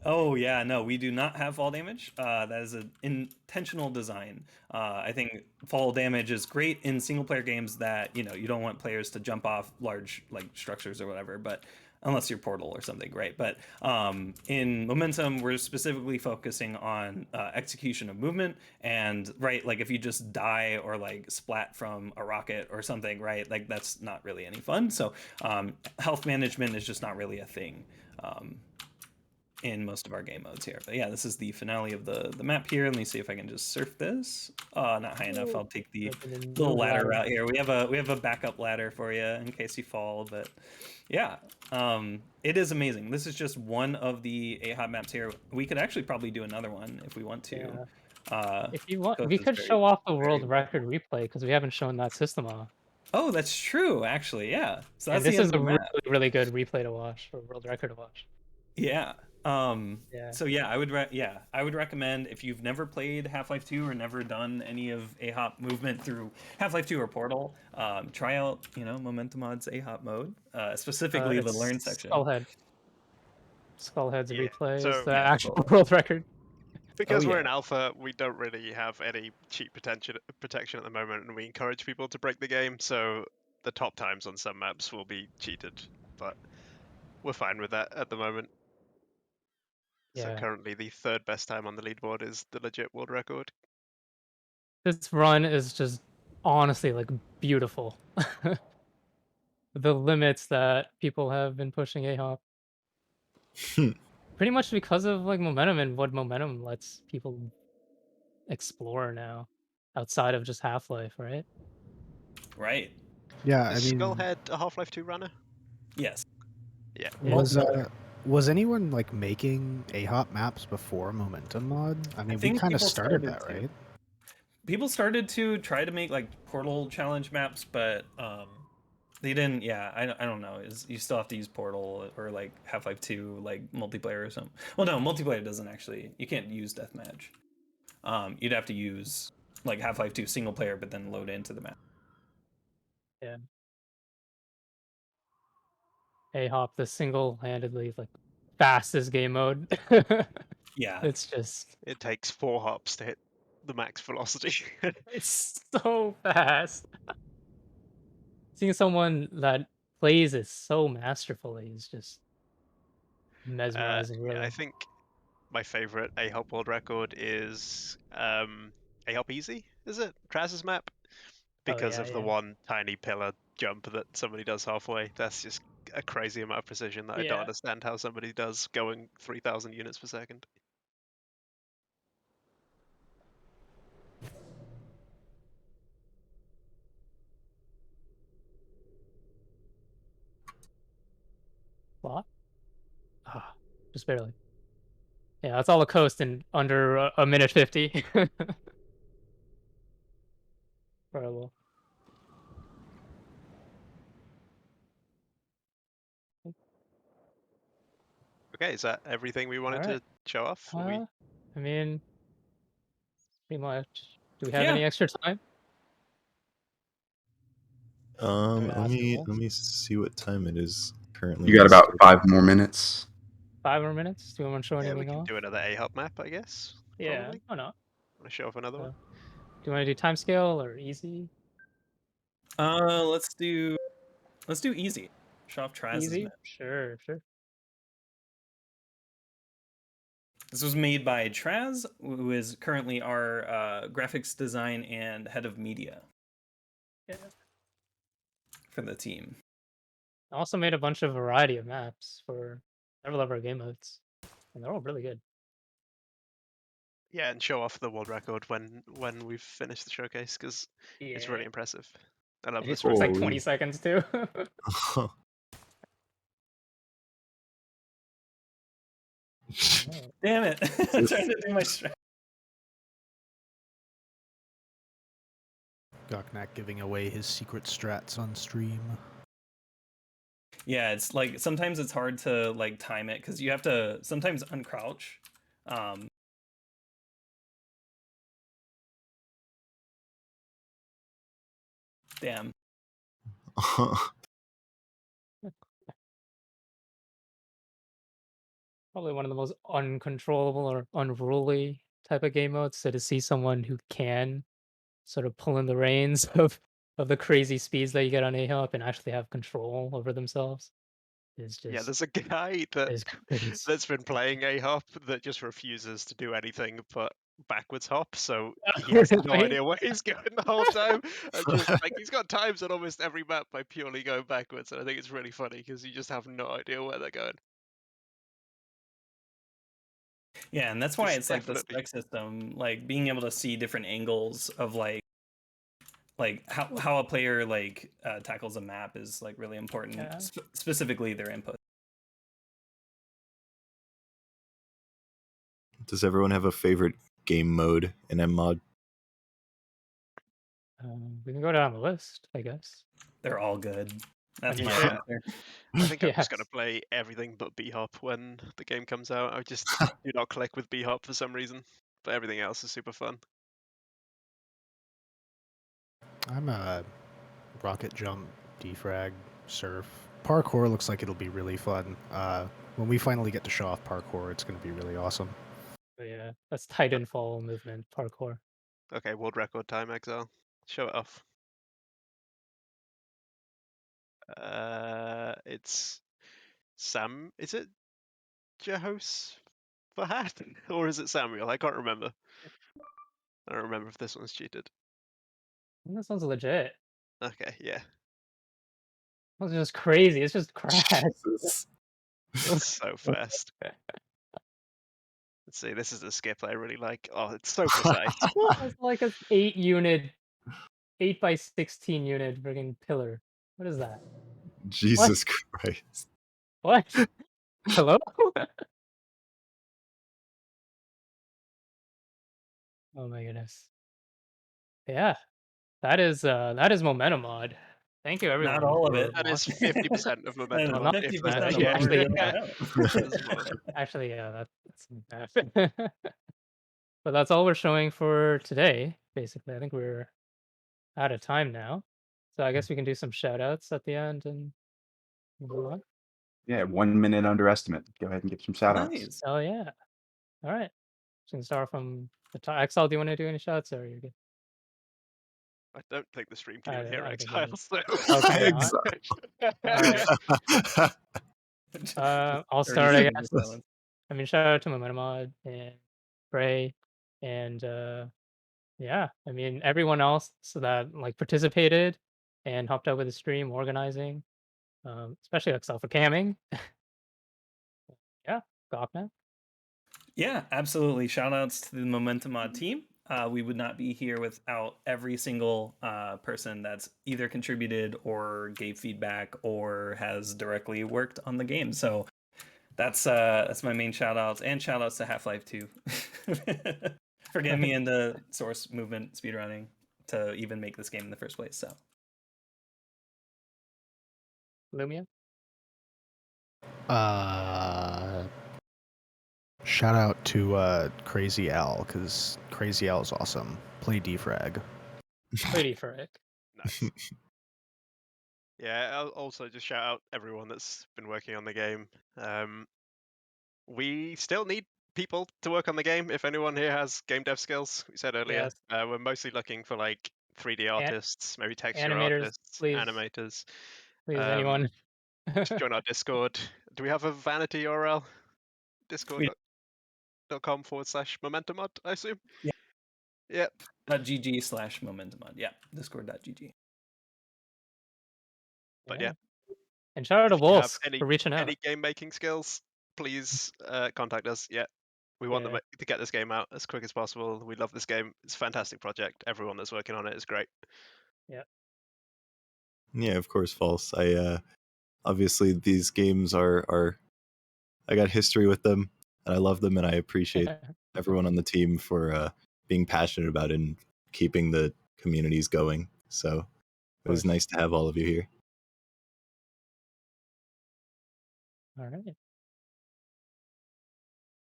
Oh yeah, no, we do not have fall damage. That is an intentional design. I think fall damage is great in single player games that you don't want players to jump off large structures or whatever, but unless you're Portal or something, right? But in Momentum, we're specifically focusing on execution of movement, and if you just die or splat from a rocket or something, right? That's not really any fun. So health management is just not really a thing. In most of our game modes here. But yeah, this is the finale of the map here. Let me see if I can just surf this. Not high enough. I'll take the little ladder route here. We have a backup ladder for you in case you fall. But yeah, it is amazing. This is just one of the AHOP maps here. We could actually probably do another one if we want to. Yeah. If you want, Coast we is could very, show off the world very- record replay because we haven't shown that system off. Oh, that's true. Actually, yeah. So And that's this the end is of a the really, map. really good replay to watch, or world record to watch. Yeah. Yeah. So yeah, I would recommend if you've never played Half-Life 2 or never done any of AHOP movement through Half-Life 2 or Portal, try out Momentum Mod's AHOP mode, specifically the It's learn section. Skullhead's Yeah, replay so- is the actual world record. Because Oh, we're yeah. in alpha, we don't really have any cheat protection at the moment, and we encourage people to break the game. So the top times on some maps will be cheated, but we're fine with that at the moment. So Yeah. currently, the third best time on the leaderboard is the legit world record. This run is just honestly beautiful. The limits that people have been pushing AHOP. Pretty much because of momentum and what momentum lets people explore now outside of just Half-Life, right? Right. Yeah, I Is mean, Skullhead a Half-Life 2 runner? Yes. Yeah. was anyone making AHOP maps before Momentum Mod? I mean, we think kind of people started started that, to. right? People started to try to make Portal challenge maps, but they didn't. Yeah, I don't know. You still have to use Portal or Half-Life 2 multiplayer or something. Well, no, multiplayer doesn't actually. You can't use deathmatch. You'd have to use Half-Life 2 single player, but then load into the map. Yeah. AHOP, the single-handedly fastest game mode. Yeah. It's just It takes 4 hops to hit the max velocity. it's so fast. Seeing someone that plays it so masterfully is just mesmerizing, really. I think my favorite AHOP world record is AHOP Easy, is it? Traz's map? Because of the one tiny pillar jump that somebody does halfway. That's just a crazy amount of precision that I don't Yeah. understand how somebody does going 3,000 units per second. What? Just barely. Yeah, that's all the coast in under a minute 50. Incredible. Okay, is that everything we wanted Alright. to show off? I mean, pretty much. Do we have Yeah. any extra time? Let me see what time it is currently. You got about 5 more minutes. 5 more minutes? Do you want to show Yeah, we anything can off? do another A-Hop map, I guess. Yeah. Probably. Oh no. Want to show off another one? Do you want to do time scale or easy? Let's do easy. Show off Traz's Easy? map. Sure. This was made by Traz, who is currently our graphics design and head of media Yeah. for the team. I also made a bunch of variety of maps for several of our game modes, and they're all really good. Yeah, and show off the world record when we've finished the showcase, because it's really impressive. I love this. It's like Holy. 20 seconds too. Damn it! I'm trying to do my strat. Gocnak giving away his secret strats on stream. Yeah, it's like sometimes it's hard to like time it because you have to sometimes uncrouch. Damn. Probably one of the most uncontrollable or unruly type of game modes. So to see someone who can sort of pull in the reins of the crazy speeds that you get on A-Hop and actually have control over themselves is just Yeah, there's a guy is crazy. that's been playing A-Hop that just refuses to do anything but backwards hop, so he has no idea where he's going the whole time. And just like he's got times on almost every map by purely going backwards, and I think it's really funny because you just have no idea where they're going. Yeah, and that's why It's it's like the definitely- spec system, like being able to see different angles of like how a player like tackles a map is like really important. Yeah. Specifically their input. Does everyone have a favorite game mode in MMod? We can go down the list, I guess. They're all good. That's my Yeah. answer. I think I'm just Yes. gonna play everything but B-Hop when the game comes out. I just do not click with B-Hop for some reason, but everything else is super fun. I'm a rocket jump, defrag, surf. Parkour looks like it'll be really fun. When we finally get to show off parkour, it's going to be really awesome. But yeah, that's Titanfall movement parkour. Okay, world record time, Exile. Show it off. It's Sam. Is it Jehos Fahad or is it Samuel? I can't remember. I don't remember if this one's cheated. That sounds legit. Okay, yeah. That's just crazy. It's just crash. Jesus. It's so fast. Let's see, this is a skip I really like. Oh, it's so precise. It's like a 8 by 16 unit friggin' pillar. What is that? Jesus Christ. What? Hello? Oh my goodness. Yeah. That is momentum mod. Thank you everyone. Not all of for it. That is watching. 50% of momentum. Well, not if 50% that- of yeah, what actually, we're yeah. There's more. Actually, yeah, that's but that's all we're showing for today, basically. I think we're out of time now. So I guess we can do some shout outs at the end and move on. Yeah, 1 minute underestimate. Go ahead and give some shout outs. Nice. Oh yeah. All right. So we can start from the top. Exile, do you want to do any shots or you're good? I don't think the stream can I- even hear I think it Exile. is. So. Okay, Alright. I'll 30 start, I seconds guess. of silence. I mean, shout out to Momentum Mod and Bray and yeah, I mean everyone else that like participated and helped out with the stream organizing, especially Exile for camming. Yeah, Gocnak. Yeah, absolutely. Shout outs to the Momentum Mod team. We would not be here without every single person that's either contributed or gave feedback or has directly worked on the game. So that's my main shout outs, and shout outs to Half-Life 2 for getting me into source movement speedrunning to even make this game in the first place. So Lumia. Shout out to Crazy Al, because Crazy Al is awesome. Play defrag. Pretty for it. Nice. Yeah, I'll also just shout out everyone that's been working on the game. we still need people to work on the game. If anyone here has game dev skills, we said earlier, Yes. we're mostly looking for like 3D artists, maybe texture Animators, artists, please. animators. Please, anyone. To join our Discord. Do we have a vanity URL? Discord.com/momentumod, I assume? Yeah. Yep. .gg/momentumod. Yeah, discord.gg. But yeah. And shout out to If you have Wolsk for reaching out. any game making skills, please contact us. Yeah. We want them to get this game out as quick as possible. We love this game. It's a fantastic project. Everyone that's working on it is great. Yeah. Yeah, of course, False. I obviously these games are I got history with them, and I love them, and I appreciate everyone on the team for being passionate about it and keeping the communities going. So it was nice to have all of you here. All right.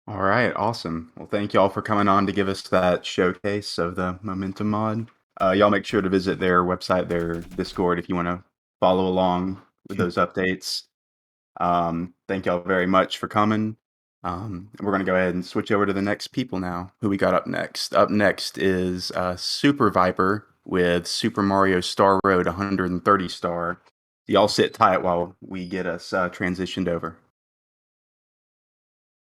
All right, awesome. Well, thank y'all for coming on to give us that showcase of the Momentum mod. Y'all make sure to visit their website, their Discord, if you want to follow along with those updates. Thank y'all very much for coming. We're going to go ahead and switch over to the next people now. Who we got up next? Up next is Super Viper with Super Mario Star Road 130 star. Y'all sit tight while we get us transitioned over.